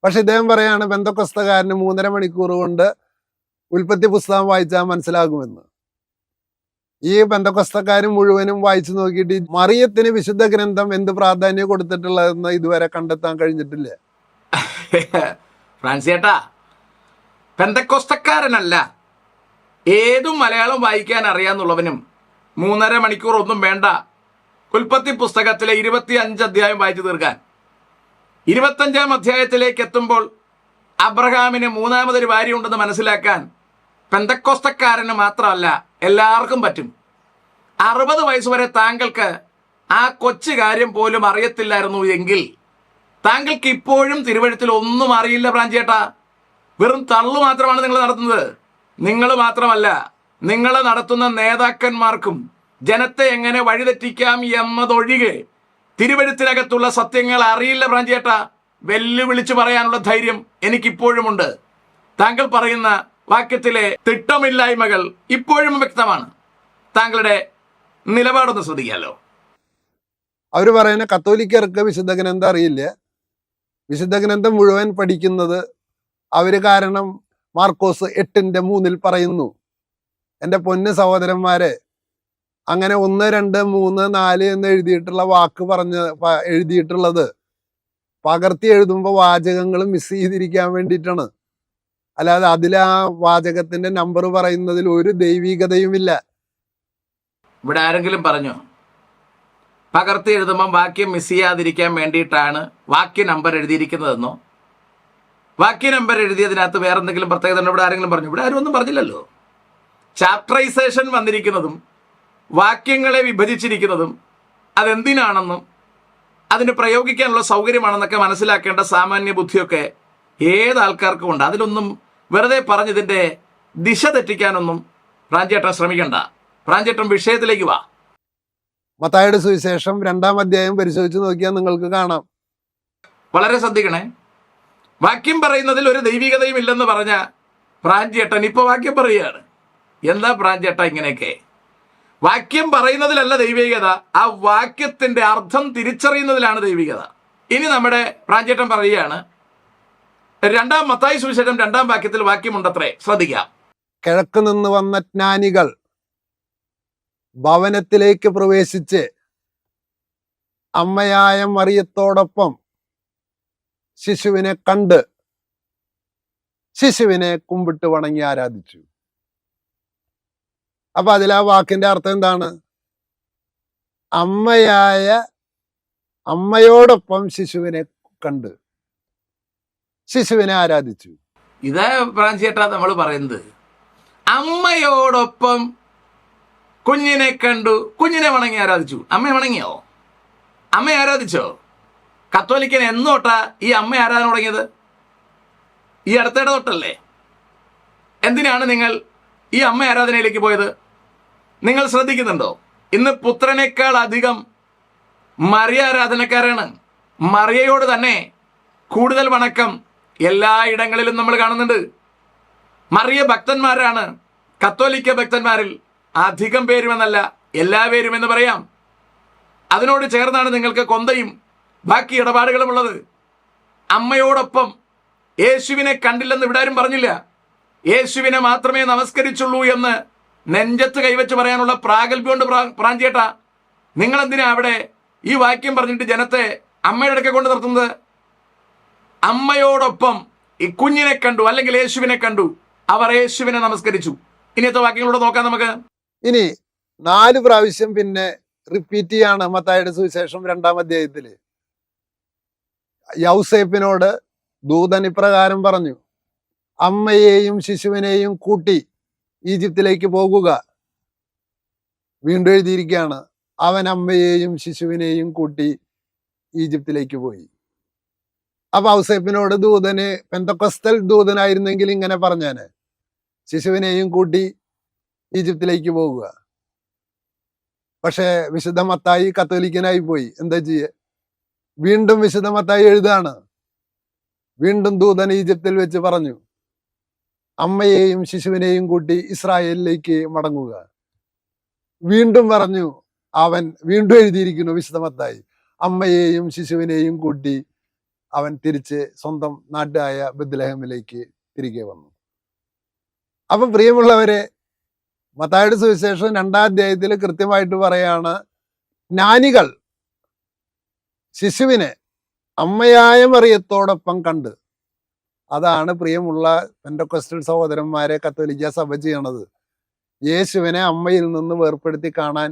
പക്ഷെ ഇദ്ദേഹം പറയാണ് പെന്തക്കുസ്തക്കാരന് 3.5 മണിക്കൂർ കൊണ്ട് ഉൽപ്പത്തി പുസ്തകം വായിച്ചാൽ മനസ്സിലാകുമെന്ന്. ഈ പെന്തക്കൊസ്തക്കാരും മുഴുവനും വായിച്ചു നോക്കിയിട്ട് മറിയത്തിന് വിശുദ്ധ ഗ്രന്ഥം എന്ത് പ്രാധാന്യം കൊടുത്തിട്ടുള്ളതെന്ന് ഇതുവരെ കണ്ടെത്താൻ കഴിഞ്ഞിട്ടില്ല. ഫ്രാൻസിയേട്ടാ, പെന്തക്കൊസ്തക്കാരനല്ല, ഏതും മലയാളം വായിക്കാൻ അറിയാന്നുള്ളവനും 3.5 മണിക്കൂർ ഒന്നും വേണ്ട ഉൽപ്പത്തി പുസ്തകത്തിലെ 25 അധ്യായം വായിച്ചു തീർക്കാൻ. 25-ാം അധ്യായത്തിലേക്ക് എത്തുമ്പോൾ അബ്രഹാമിന് 3ാമതൊരു ഭാര്യ ഉണ്ടെന്ന് മനസ്സിലാക്കാൻ പെന്തക്കൊസ്തക്കാരന് മാത്രമല്ല എല്ലാവർക്കും പറ്റും. 60 വയസ്സ് വരെ താങ്കൾക്ക് ആ കൊച്ചു കാര്യം പോലും അറിയത്തില്ലായിരുന്നു എങ്കിൽ താങ്കൾക്ക് ഇപ്പോഴും തിരുവഴുത്തിൽ ഒന്നും അറിയില്ല പ്രാഞ്ചേട്ടാ. വെറും തള്ളു മാത്രമാണ് നിങ്ങൾ നടത്തുന്നത്. നിങ്ങൾ മാത്രമല്ല, നിങ്ങൾ നടത്തുന്ന നേതാക്കന്മാർക്കും ജനത്തെ എങ്ങനെ വഴിതെറ്റിക്കാം എന്നതൊഴികെ തിരുവഴുത്തിനകത്തുള്ള സത്യങ്ങൾ അറിയില്ല പ്രാഞ്ചേട്ടാ. വെല്ലുവിളിച്ചു പറയാനുള്ള ധൈര്യം എനിക്കിപ്പോഴുമുണ്ട്. താങ്കൾ പറയുന്ന വാക്യത്തിലെ തിട്ടമില്ലായ്മകൾ ഇപ്പോഴും വ്യക്തമാണ്. താങ്കളുടെ നിലപാടൊന്ന് ശ്രദ്ധിക്കാമല്ലോ. അവർ പറയുന്ന കത്തോലിക്കർക്ക് വിശുദ്ധ ഗ്രന്ഥം അറിയില്ല. വിശുദ്ധ ഗ്രന്ഥം മുഴുവൻ പഠിക്കുന്നത് അവര് കാരണം മാർക്കോസ് 8:3 പറയുന്നു. എൻ്റെ പൊന്ന് സഹോദരന്മാരെ, അങ്ങനെ 1, 2, 3, 4 എന്ന് എഴുതിയിട്ടുള്ള വാക്ക് എഴുതിയിട്ടുള്ളത് പകർത്തി എഴുതുമ്പോൾ വാചകങ്ങൾ മിസ് ചെയ്തിരിക്കാൻ വേണ്ടിയിട്ടാണ്. അല്ലാതെ അതിൽ ആ വാചകത്തിന്റെ നമ്പർ പറയുന്നതിൽ ഒരു ദൈവികതയുമില്ല. ഇവിടെ ആരെങ്കിലും പറഞ്ഞോ പകർത്തി എഴുതുമ്പോൾ വാക്യം മിസ് ചെയ്യാതിരിക്കാൻ വേണ്ടിയിട്ടാണ് വാക്യ നമ്പർ എഴുതിയിരിക്കുന്നതെന്നോ? വാക്യ നമ്പർ എഴുതിയതിനകത്ത് വേറെ എന്തെങ്കിലും പ്രത്യേകത ഇവിടെ ആരെങ്കിലും പറഞ്ഞു? ഇവിടെ ആരും ഒന്നും പറഞ്ഞില്ലല്ലോ. ചാപ്റ്ററൈസേഷൻ വന്നിരിക്കുന്നതും വാക്യങ്ങളെ വിഭജിച്ചിരിക്കുന്നതും അതെന്തിനാണെന്നും അതിന് പ്രയോഗിക്കാനുള്ള സൗകര്യമാണെന്നൊക്കെ മനസ്സിലാക്കേണ്ട സാമാന്യ ബുദ്ധിയൊക്കെ ഏതാൾക്കാർക്കും ഉണ്ട്. അതിലൊന്നും വെറുതെ പറഞ്ഞതിന്റെ ദിശ തെറ്റിക്കാനൊന്നും പ്രാഞ്ചേട്ടൻ ശ്രമിക്കണ്ട. പ്രാഞ്ചേട്ടൻ വിഷയത്തിലേക്ക് വാ. മത്തായിയുടെ സുവിശേഷം 2-ാം അധ്യായം പരിശോധിച്ച് നോക്കിയാൽ നിങ്ങൾക്ക് കാണാം. വളരെ ശ്രദ്ധിക്കണേ. വാക്യം പറയുന്നതിൽ ഒരു ദൈവികതയും ഇല്ലെന്ന് പറഞ്ഞ പ്രാഞ്ചേട്ടൻ ഇപ്പൊ വാക്യം പറയുകയാണ്. എന്താ പ്രാഞ്ചേട്ട ഇങ്ങനെയൊക്കെ? വാക്യം പറയുന്നതിലല്ല ദൈവികത, ആ വാക്യത്തിന്റെ അർത്ഥം തിരിച്ചറിയുന്നതിലാണ് ദൈവികത. ഇനി നമ്മുടെ പ്രാഞ്ചേട്ടൻ പറയുകയാണ്, 2-ാം മത്തായി സുവിശേഷം 2-ാം വാക്യത്തിൽ വാക്യമുണ്ടത്രേ, ശ്രദ്ധിക്കാം. കിഴക്ക് നിന്ന് വന്ന ജ്ഞാനികൾ ഭവനത്തിലേക്ക് പ്രവേശിച്ച് അമ്മയായ മറിയത്തോടൊപ്പം ശിശുവിനെ കണ്ട് ശിശുവിനെ കുമ്പിട്ട് വണങ്ങി ആരാധിച്ചു. അപ്പൊ അതിൽ ആ വാക്കിന്റെ അർത്ഥം എന്താണ്? അമ്മയോടൊപ്പം ശിശുവിനെ കണ്ട് ശിശുവിനെ ആരാധിച്ചു. ഇതാ പ്രാഞ്ചേട്ടാ നമ്മൾ പറയുന്നത്. അമ്മയോടൊപ്പം കുഞ്ഞിനെ കണ്ടു, കുഞ്ഞിനെ വണങ്ങി ആരാധിച്ചു. അമ്മയെ വണങ്ങിയോ? അമ്മയെ ആരാധിച്ചോ? കത്തോലിക്കൻ എന്നോട്ടാ ഈ അമ്മ ആരാധന തുടങ്ങിയത്? ഈ അടുത്തിടെ തൊട്ടല്ലേ? എന്തിനാണ് നിങ്ങൾ ഈ അമ്മ ആരാധനയിലേക്ക് പോയത്? നിങ്ങൾ ശ്രദ്ധിക്കുന്നുണ്ടോ? ഇന്ന് പുത്രനേക്കാൾ അധികം മറിയ ആരാധനക്കാരാണ്. മറിയയോട് തന്നെ കൂടുതൽ വണക്കം എല്ലായിടങ്ങളിലും നമ്മൾ കാണുന്നുണ്ട്. മറിയ ഭക്തന്മാരാണ് കത്തോലിക്ക ഭക്തന്മാരിൽ അധികം പേരുമെന്നല്ല എല്ലാവരും എന്ന് പറയാം. അതിനോട് ചേർന്നാണ് നിങ്ങൾക്ക് കൊന്തയും ബാക്കി ഇടപാടുകളും ഉള്ളത്. അമ്മയോടൊപ്പം യേശുവിനെ കണ്ടില്ലെന്ന് ഇവിടെ ആരും പറഞ്ഞില്ല. യേശുവിനെ മാത്രമേ നമസ്കരിച്ചുള്ളൂ എന്ന് നെഞ്ചത്ത് കൈവച്ച് പറയാനുള്ള പ്രാഗൽഭ്യമുണ്ട് പ്രാഞ്ചേട്ട. നിങ്ങൾ എന്തിനാ അവിടെ ഈ വാക്യം പറഞ്ഞിട്ട് ജനത്തെ അമ്മയുടെ അടുക്കെ കൊണ്ട് നിർത്തുന്നത്? അമ്മയോടൊപ്പം ഈ കുഞ്ഞിനെ കണ്ടു, അല്ലെങ്കിൽ യേശുവിനെ കണ്ടു, അവർ യേശുവിനെ നമസ്കരിച്ചു. ഇനിയത്തെ വാക്യങ്ങളൂടെ നോക്കാം നമുക്ക്. ഇനി 4 പ്രാവശ്യം പിന്നെ റിപ്പീറ്റ് ചെയ്യാണ് മത്തായിയുടെ സുവിശേഷം 2-ാം അധ്യായത്തില്. യൗസേപ്പിനോട് ദൂതൻ ഇപ്രകാരം പറഞ്ഞു, അമ്മയെയും ശിശുവിനെയും കൂട്ടി ഈജിപ്തിലേക്ക് പോകുക. വീണ്ടും എഴുതിയിരിക്കുകയാണ്, അവൻ അമ്മയെയും ശിശുവിനെയും കൂട്ടി ഈജിപ്തിലേക്ക് പോയി. അപ്പൊ ഔസേപ്പിനോട് ദൂതന് പെന്തക്കൊസ്തൽ ദൂതനായിരുന്നെങ്കിൽ ഇങ്ങനെ പറഞ്ഞാന്, ശിശുവിനെയും കൂട്ടി ഈജിപ്തിലേക്ക് പോകുക. പക്ഷെ വിശുദ്ധ മത്തായി കത്തോലിക്കനായി പോയി. എന്താ ചെയ്യ? വീണ്ടും വിശുദ്ധ മത്തായി എഴുതാണ്, വീണ്ടും ദൂതൻ ഈജിപ്തിൽ വെച്ച് പറഞ്ഞു, അമ്മയെയും ശിശുവിനെയും കൂട്ടി ഇസ്രായേലിലേക്ക് മടങ്ങുക. വീണ്ടും പറഞ്ഞു, അവൻ വീണ്ടും എഴുതിയിരിക്കുന്നു വിശുദ്ധ മത്തായി, അമ്മയെയും ശിശുവിനെയും കൂട്ടി അവൻ തിരിച്ച് സ്വന്തം നാട്ടായ ബത്ലഹേമിലേക്ക് തിരികെ വന്നു. അപ്പൊ പ്രിയമുള്ളവരെ, മത്തായിയുടെ സുവിശേഷം 2-ാം അധ്യായത്തിൽ കൃത്യമായിട്ട് പറയാണ്, ജ്ഞാനികൾ ശിശുവിനെ അമ്മയായ മറിയത്തോടൊപ്പം കണ്ട്. അതാണ് പ്രിയമുള്ള പെന്തക്കോസ്റ്റൽ സഹോദരന്മാരെ കത്തോലിക്ക സഭ ചെയ്യണത്. യേശുവിനെ അമ്മയിൽ നിന്ന് വേർപ്പെടുത്തി കാണാൻ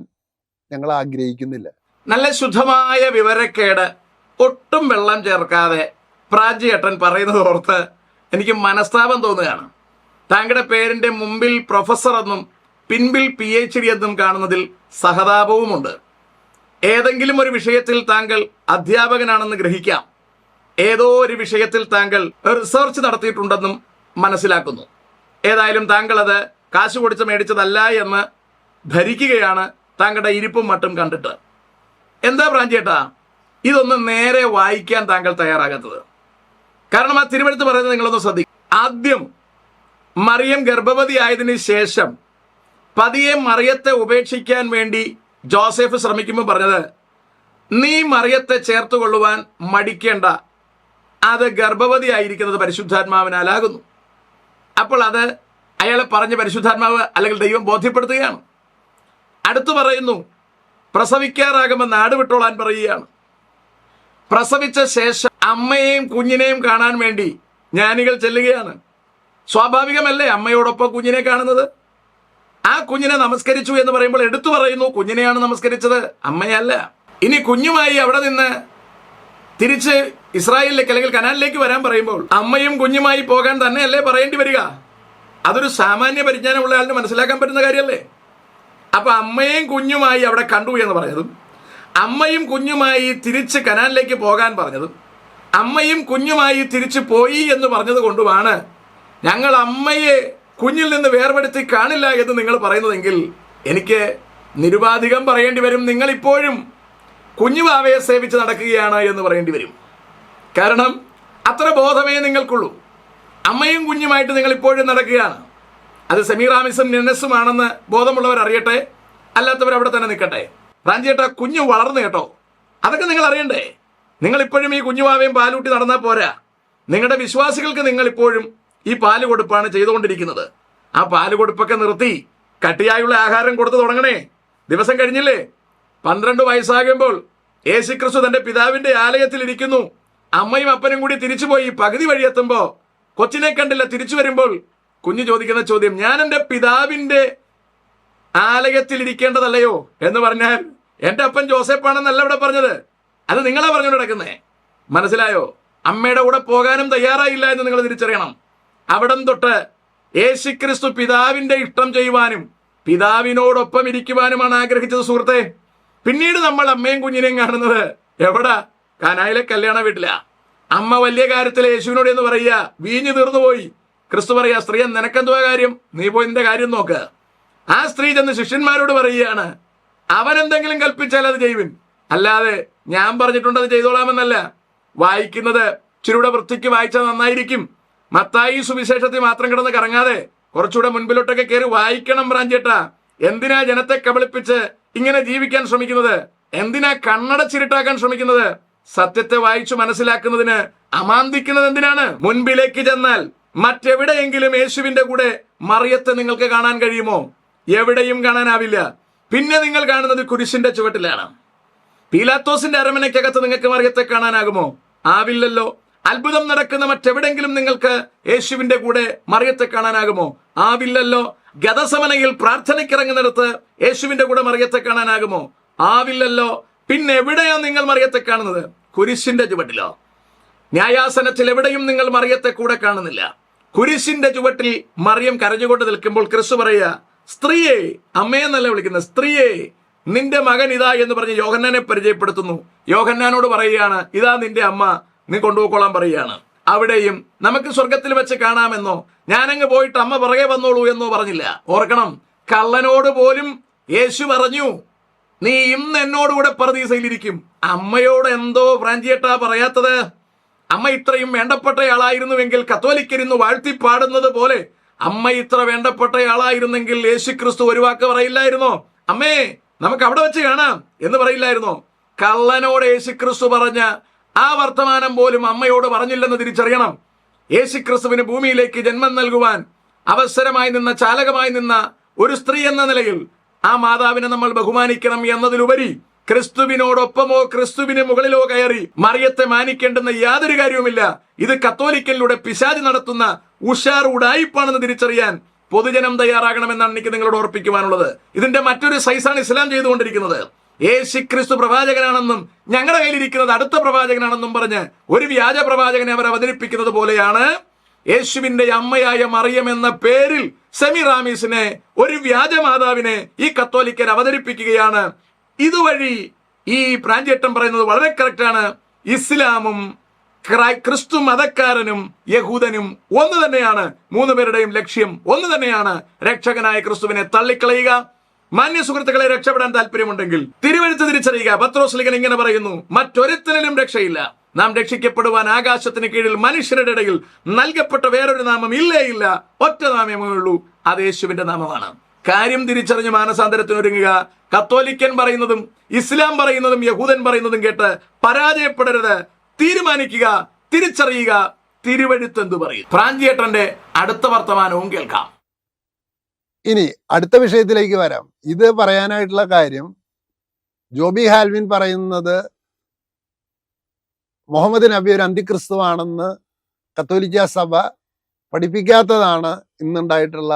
ഞങ്ങൾ ആഗ്രഹിക്കുന്നില്ല. നല്ല ശുദ്ധമായ വിവരക്കേട്, ഒട്ടും വെള്ളം ചേർക്കാതെ പ്രാഞ്ചേട്ടൻ പറയുന്നത് ഓർത്ത് എനിക്ക് മനസ്താപം തോന്നുകയാണ്. താങ്കളുടെ പേരിന്റെ മുമ്പിൽ പ്രൊഫസർ എന്നും പിൻപിൽ PhD എന്നും കാണുന്നതിൽ സഹതാപവുമുണ്ട്. ഏതെങ്കിലും ഒരു വിഷയത്തിൽ താങ്കൾ അധ്യാപകനാണെന്ന് ഗ്രഹിക്കാം. ഏതോ ഒരു വിഷയത്തിൽ താങ്കൾ റിസർച്ച് നടത്തിയിട്ടുണ്ടെന്നും മനസ്സിലാക്കുന്നു. ഏതായാലും താങ്കൾ അത് കാശ് കൊടുത്ത് മേടിച്ചതല്ല എന്ന് ധരിക്കുകയാണ് താങ്കളുടെ ഇരിപ്പും മട്ടും കണ്ടിട്ട്. എന്താ പ്രാഞ്ചേട്ടാ ഇതൊന്ന് നേരെ വായിക്കാൻ താങ്കൾ തയ്യാറാകാത്തത്? കാരണം ആ തിരുവെഴുത്ത് പറയുന്നത് നിങ്ങളൊന്ന് ശ്രദ്ധിക്കും. ആദ്യം മറിയം ഗർഭവതിയായതിനു ശേഷം പതിയെ മറിയത്തെ ഉപേക്ഷിക്കാൻ വേണ്ടി ജോസഫ് ശ്രമിക്കുമ്പോൾ പറഞ്ഞത്, നീ മറിയത്തെ ചേർത്ത് കൊള്ളുവാൻ മടിക്കേണ്ട, അത് ഗർഭവതിയായിരിക്കുന്നത് പരിശുദ്ധാത്മാവിനാലാകുന്നു. അപ്പോൾ അത് അയാളെ പറഞ്ഞ് പരിശുദ്ധാത്മാവ് അല്ലെങ്കിൽ ദൈവം ബോധ്യപ്പെടുത്തുകയാണ്. അടുത്തു പറയുന്നു, പ്രസവിക്കാറാകുമ്പോൾ നാട് വിട്ടോളാൻ പറയുകയാണ്. പ്രസവിച്ച ശേഷം അമ്മയെയും കുഞ്ഞിനെയും കാണാൻ വേണ്ടി ജ്ഞാനികൾ ചെല്ലുകയാണ്. സ്വാഭാവികമല്ലേ അമ്മയോടൊപ്പം കുഞ്ഞിനെ കാണുന്നത്? ആ കുഞ്ഞിനെ നമസ്കരിച്ചു എന്ന് പറയുമ്പോൾ എടുത്തു പറയുന്നു കുഞ്ഞിനെയാണ് നമസ്കരിച്ചത്, അമ്മയല്ല. ഇനി കുഞ്ഞുമായി അവിടെ നിന്ന് തിരിച്ച് ഇസ്രായേലിലേക്ക് അല്ലെങ്കിൽ കനാനിലേക്ക് വരാൻ പറയുമ്പോൾ അമ്മയും കുഞ്ഞുമായി പോകാൻ തന്നെയല്ലേ പറയേണ്ടി വരിക? അതൊരു സാമാന്യ പരിജ്ഞാനമുള്ള ആളിന് മനസ്സിലാക്കാൻ പറ്റുന്ന കാര്യമല്ലേ? അപ്പൊ അമ്മയും കുഞ്ഞുമായി അവിടെ കണ്ടു എന്ന് പറഞ്ഞതും, അമ്മയും കുഞ്ഞുമായി തിരിച്ച് കനാനിലേക്ക് പോകാൻ പറഞ്ഞതും, അമ്മയും കുഞ്ഞുമായി തിരിച്ചു പോയി എന്ന് പറഞ്ഞത് കൊണ്ടുമാണ് ഞങ്ങൾ അമ്മയെ കുഞ്ഞിൽ നിന്ന് വേർപെടുത്തി കാണില്ല എന്ന് നിങ്ങൾ പറയുന്നതെങ്കിൽ എനിക്ക് നിരുപാധികം പറയേണ്ടി വരും, നിങ്ങൾ ഇപ്പോഴും കുഞ്ഞുവാവയെ സേവിച്ച് നടക്കുകയാണ് എന്ന് പറയേണ്ടി വരും. കാരണം അത്ര ബോധമേ നിങ്ങൾക്കുള്ളൂ. അമ്മയും കുഞ്ഞുമായിട്ട് നിങ്ങൾ ഇപ്പോഴും നടക്കുകയാണ്. അത് സെമീറാമിസും നെനസുമാണെന്ന് ബോധമുള്ളവർ അറിയട്ടെ, അല്ലാത്തവർ അവിടെ തന്നെ നിൽക്കട്ടെ. റാഞ്ചേട്ടാ കുഞ്ഞു വളർന്നു കേട്ടോ, അതൊക്കെ നിങ്ങൾ അറിയണ്ടേ? നിങ്ങൾ ഇപ്പോഴും ഈ കുഞ്ഞുവാവയും പാലൂട്ടി നടന്നാൽ പോരാ. നിങ്ങളുടെ വിശ്വാസികൾക്ക് നിങ്ങൾ ഇപ്പോഴും ഈ പാല് കൊടുപ്പാണ് ചെയ്തുകൊണ്ടിരിക്കുന്നത്. ആ പാല് കൊടുപ്പൊക്കെ നിർത്തി കട്ടിയായുള്ള ആഹാരം കൊടുത്തു തുടങ്ങണേ. ദിവസം കഴിഞ്ഞില്ലേ? 12 വയസ്സാകുമ്പോൾ യേശുക്രിസ്തു തന്റെ പിതാവിന്റെ ആലയത്തിൽ ഇരിക്കുന്നു. അമ്മയും അപ്പനും കൂടി തിരിച്ചുപോയി പകുതി വഴി എത്തുമ്പോ കൊച്ചിനെ കണ്ടില്ല. തിരിച്ചു വരുമ്പോൾ കുഞ്ഞ് ചോദിക്കുന്ന ചോദ്യം, ഞാൻ എൻ്റെ പിതാവിന്റെ ആലയത്തിൽ ഇരിക്കേണ്ടതല്ലയോ എന്ന് പറഞ്ഞാൽ എൻ്റെ അപ്പൻ ജോസഫാണെന്നല്ല ഇവിടെ പറഞ്ഞത്, അത് നിങ്ങളെ പറഞ്ഞുകൊണ്ട് നടക്കുന്നേ. മനസ്സിലായോ? അമ്മയുടെ കൂടെ പോകാനും തയ്യാറായില്ല എന്ന് നിങ്ങൾ തിരിച്ചറിയണം. അവിടം തൊട്ട് യേശുക്രിസ്തു പിതാവിന്റെ ഇഷ്ടം ചെയ്യുവാനും പിതാവിനോടൊപ്പം ഇരിക്കുവാനുമാണ് ആഗ്രഹിച്ചത് സുഹൃത്തെ. പിന്നീട് നമ്മൾ അമ്മയും കുഞ്ഞിനെയും കാണുന്നത് എവിടാ? കാനായിലെ കല്യാണ വീട്ടിലാ. അമ്മ വലിയ കാര്യത്തിൽ യേശുവിനോട് എന്ന് പറയുക, വീഞ്ഞു തീർന്നു പോയി. ക്രിസ്തു പറയാ, സ്ത്രീ നിനക്കെന്തുവാ കാര്യം, നീ പോയി നിന്റെ കാര്യം നോക്ക്. ആ സ്ത്രീ ചെന്ന് ശിഷ്യന്മാരോട് പറയുകയാണ്, അവൻ എന്തെങ്കിലും കൽപ്പിച്ചാൽ അത് ചെയ്യുവിൻ, അല്ലാതെ ഞാൻ പറഞ്ഞിട്ടുണ്ട് അത് ചെയ്തോളാമെന്നല്ല. വായിക്കുന്നത് ഇച്ചിരൂടെ വൃത്തിക്ക് വായിച്ചാൽ നന്നായിരിക്കും. മത്തായി സുവിശേഷത്തിൽ മാത്രം കിടന്ന് കറങ്ങാതെ കുറച്ചുകൂടെ മുൻപിലോട്ടൊക്കെ കയറി വായിക്കണം ബ്രാഞ്ചേട്ടാ. എന്തിനാ ജനത്തെ കബളിപ്പിച്ച് ഇങ്ങനെ ജീവിക്കാൻ ശ്രമിക്കുന്നത്? എന്തിനാ കണ്ണടച്ചിരുട്ടാക്കാൻ ശ്രമിക്കുന്നത്? സത്യത്തെ വായിച്ചു മനസ്സിലാക്കുന്നതിന് അമാന്തിക്കുന്നത് എന്തിനാണ്? മുൻപിലേക്ക് ചെന്നാൽ മറ്റെവിടെയെങ്കിലും യേശുവിന്റെ കൂടെ മറിയത്തെ നിങ്ങൾക്ക് കാണാൻ കഴിയുമോ? എവിടെയും കാണാനാവില്ല. പിന്നെ നിങ്ങൾ കാണുന്നത് കുരിശിന്റെ ചുവട്ടിലാണ്. പീലാത്തോസിന്റെ അരമനയ്ക്കകത്ത് നിങ്ങൾക്ക് മറിയത്തെ കാണാനാകുമോ? ആവില്ലല്ലോ. അത്ഭുതം നടക്കുന്ന മറ്റെവിടെങ്കിലും നിങ്ങൾക്ക് യേശുവിന്റെ കൂടെ മറിയത്തെ കാണാനാകുമോ? ആവില്ലല്ലോ. ഗതസമനയിൽ പ്രാർത്ഥനയ്ക്കിറങ്ങുന്നിടത്ത് യേശുവിന്റെ കൂടെ മറിയത്തെ കാണാനാകുമോ? ആവില്ലല്ലോ. പിന്നെ എവിടെയാണ് നിങ്ങൾ മറിയത്തെ കാണുന്നത്? കുരിശിന്റെ ചുവട്ടിലോ? ന്യായാസനത്തിൽ എവിടെയും നിങ്ങൾ മറിയത്തെ കൂടെ കാണുന്നില്ല. കുരിശിന്റെ ചുവട്ടിൽ മറിയം കരഞ്ഞുകൊണ്ട് നിൽക്കുമ്പോൾ ക്രിസ്തു പറയുക, സ്ത്രീയെ, അമ്മയെന്നല്ല വിളിക്കുന്നത്, സ്ത്രീയെ, നിന്റെ മകൻ ഇതാ എന്ന് പറഞ്ഞ് യോഹന്നാനെ പരിചയപ്പെടുത്തുന്നു. യോഹന്നാനോട് പറയുകയാണ്, ഇതാ നിന്റെ അമ്മ, നീ കൊണ്ടുപോയിക്കോളാൻ പറയുകയാണ്. അവിടെയും നമുക്ക് സ്വർഗത്തിൽ വെച്ച് കാണാമെന്നോ ഞാനങ്ങ് പോയിട്ട് അമ്മ പുറകെ വന്നോളൂ എന്നോ പറഞ്ഞില്ല. ഓർക്കണം, കള്ളനോട് പോലും യേശു പറഞ്ഞു, നീ ഇന്ന് എന്നോടുകൂടെ പറുദീസയിലിരിക്കും. അമ്മയോട് എന്തോ ഫ്രാഞ്ചിയേട്ടാ പറയാത്തത്? അമ്മ ഇത്രയും വേണ്ടപ്പെട്ടയാളായിരുന്നുവെങ്കിൽ കത്തോലിക്കരിന്ന് വാഴ്ത്തിപ്പാടുന്നത് പോലെ അമ്മ ഇത്ര വേണ്ടപ്പെട്ടയാളായിരുന്നെങ്കിൽ യേശുക്രിസ്തു ഒരു വാക്ക് പറയില്ലായിരുന്നോ? അമ്മേ, നമുക്ക് അവിടെ വെച്ച് കാണാം എന്ന് പറയില്ലായിരുന്നോ? കള്ളനോട് യേശുക്രിസ്തു പറഞ്ഞ ആ വർത്തമാനം പോലും അമ്മയോട് പറഞ്ഞില്ലെന്ന് തിരിച്ചറിയണം. യേശുക്രിസ്തുവിന് ഭൂമിയിലേക്ക് ജന്മം നൽകുവാൻ അവസരമായി നിന്ന, ചാലകമായി നിന്ന ഒരു സ്ത്രീ എന്ന നിലയിൽ ആ മാതാവിനെ നമ്മൾ ബഹുമാനിക്കണം എന്നതിലുപരി ക്രിസ്തുവിനോടൊപ്പമോ ക്രിസ്തുവിന് മുകളിലോ കയറി മറിയത്തെ മാനിക്കേണ്ടുന്ന യാതൊരു കാര്യവുമില്ല. ഇത് കത്തോലിക്കലിലൂടെ പിശാച് നടത്തുന്ന ഉഷാർ ഉഡായിപ്പാണെന്ന് തിരിച്ചറിയാൻ പൊതുജനം തയ്യാറാകണമെന്നാണ് എനിക്ക് നിങ്ങളോട് ഓർപ്പിക്കുവാനുള്ളത്. ഇതിന്റെ മറ്റൊരു സൈസാണ് ഇസ്ലാം ചെയ്തുകൊണ്ടിരിക്കുന്നത്. യേശുക്രിസ്തു പ്രവാചകനാണെന്നും ഞങ്ങളുടെ കയ്യിലിരിക്കുന്നത് അടുത്ത പ്രവാചകനാണെന്നും പറഞ്ഞ് ഒരു വ്യാജ പ്രവാചകനെ അവർ അവതരിപ്പിക്കുന്നത് പോലെയാണ് യേശുവിന്റെ അമ്മയായ മറിയം എന്ന പേരിൽ സെമിറാമീസിനെ, ഒരു വ്യാജ മാതാവിനെ ഈ കത്തോലിക്കർ അവതരിപ്പിക്കുകയാണ്. ഇതുവഴി ഈ പ്രാഞ്ചേട്ടൻ പറയുന്നത് വളരെ കറക്റ്റാണ്. ഇസ്ലാമും ക്രിസ്തു മതക്കാരനും യഹൂദനും ഒന്ന് തന്നെയാണ്. മൂന്ന് പേരുടെയും ലക്ഷ്യം ഒന്ന് തന്നെയാണ്, രക്ഷകനായ ക്രിസ്തുവിനെ തള്ളിക്കളയുക. മാന്യ സുഹൃത്തുക്കളെ, രക്ഷപ്പെടാൻ താല്പര്യമുണ്ടെങ്കിൽ തിരുവെഴുത്ത് തിരിച്ചറിയുക. പത്രോസ്ലിഹൻ ഇങ്ങനെ പറയുന്നു, മറ്റൊരുത്തനിലും രക്ഷയില്ല. നാം രക്ഷിക്കപ്പെടുവാൻ ആകാശത്തിന് കീഴിൽ മനുഷ്യരുടെ ഇടയിൽ നൽകപ്പെട്ട വേറൊരു നാമം ഇല്ലേ ഇല്ല, ഒറ്റ നാമമേ ഉള്ളൂ, അത് യേശുവിന്റെ നാമമാണ്. കാര്യം തിരിച്ചറിഞ്ഞ് മാനസാന്തരത്തിനൊരുങ്ങുക. കത്തോലിക്കൻ പറയുന്നതും ഇസ്ലാം പറയുന്നതും യഹൂദൻ പറയുന്നതും കേട്ട് പരാജയപ്പെടരുത്. തീരുമാനിക്കുക, തിരിച്ചറിയുക, തിരുവെഴുത്ത് എന്തു പറയും. പ്രാഞ്ചിയേട്ടന്റെ അടുത്ത വർത്തമാനവും കേൾക്കാം. ഇനി അടുത്ത വിഷയത്തിലേക്ക് വരാം. ഇത് പറയാനായിട്ടുള്ള കാര്യം, ജോബി ഹാൽവിൻ പറയുന്നത് മുഹമ്മദ് നബി ഒരു അന്തിക്രിസ്തുവാണെന്ന് കത്തോലിക്ക സഭ പഠിപ്പിക്കാത്തതാണ് ഇന്നുണ്ടായിട്ടുള്ള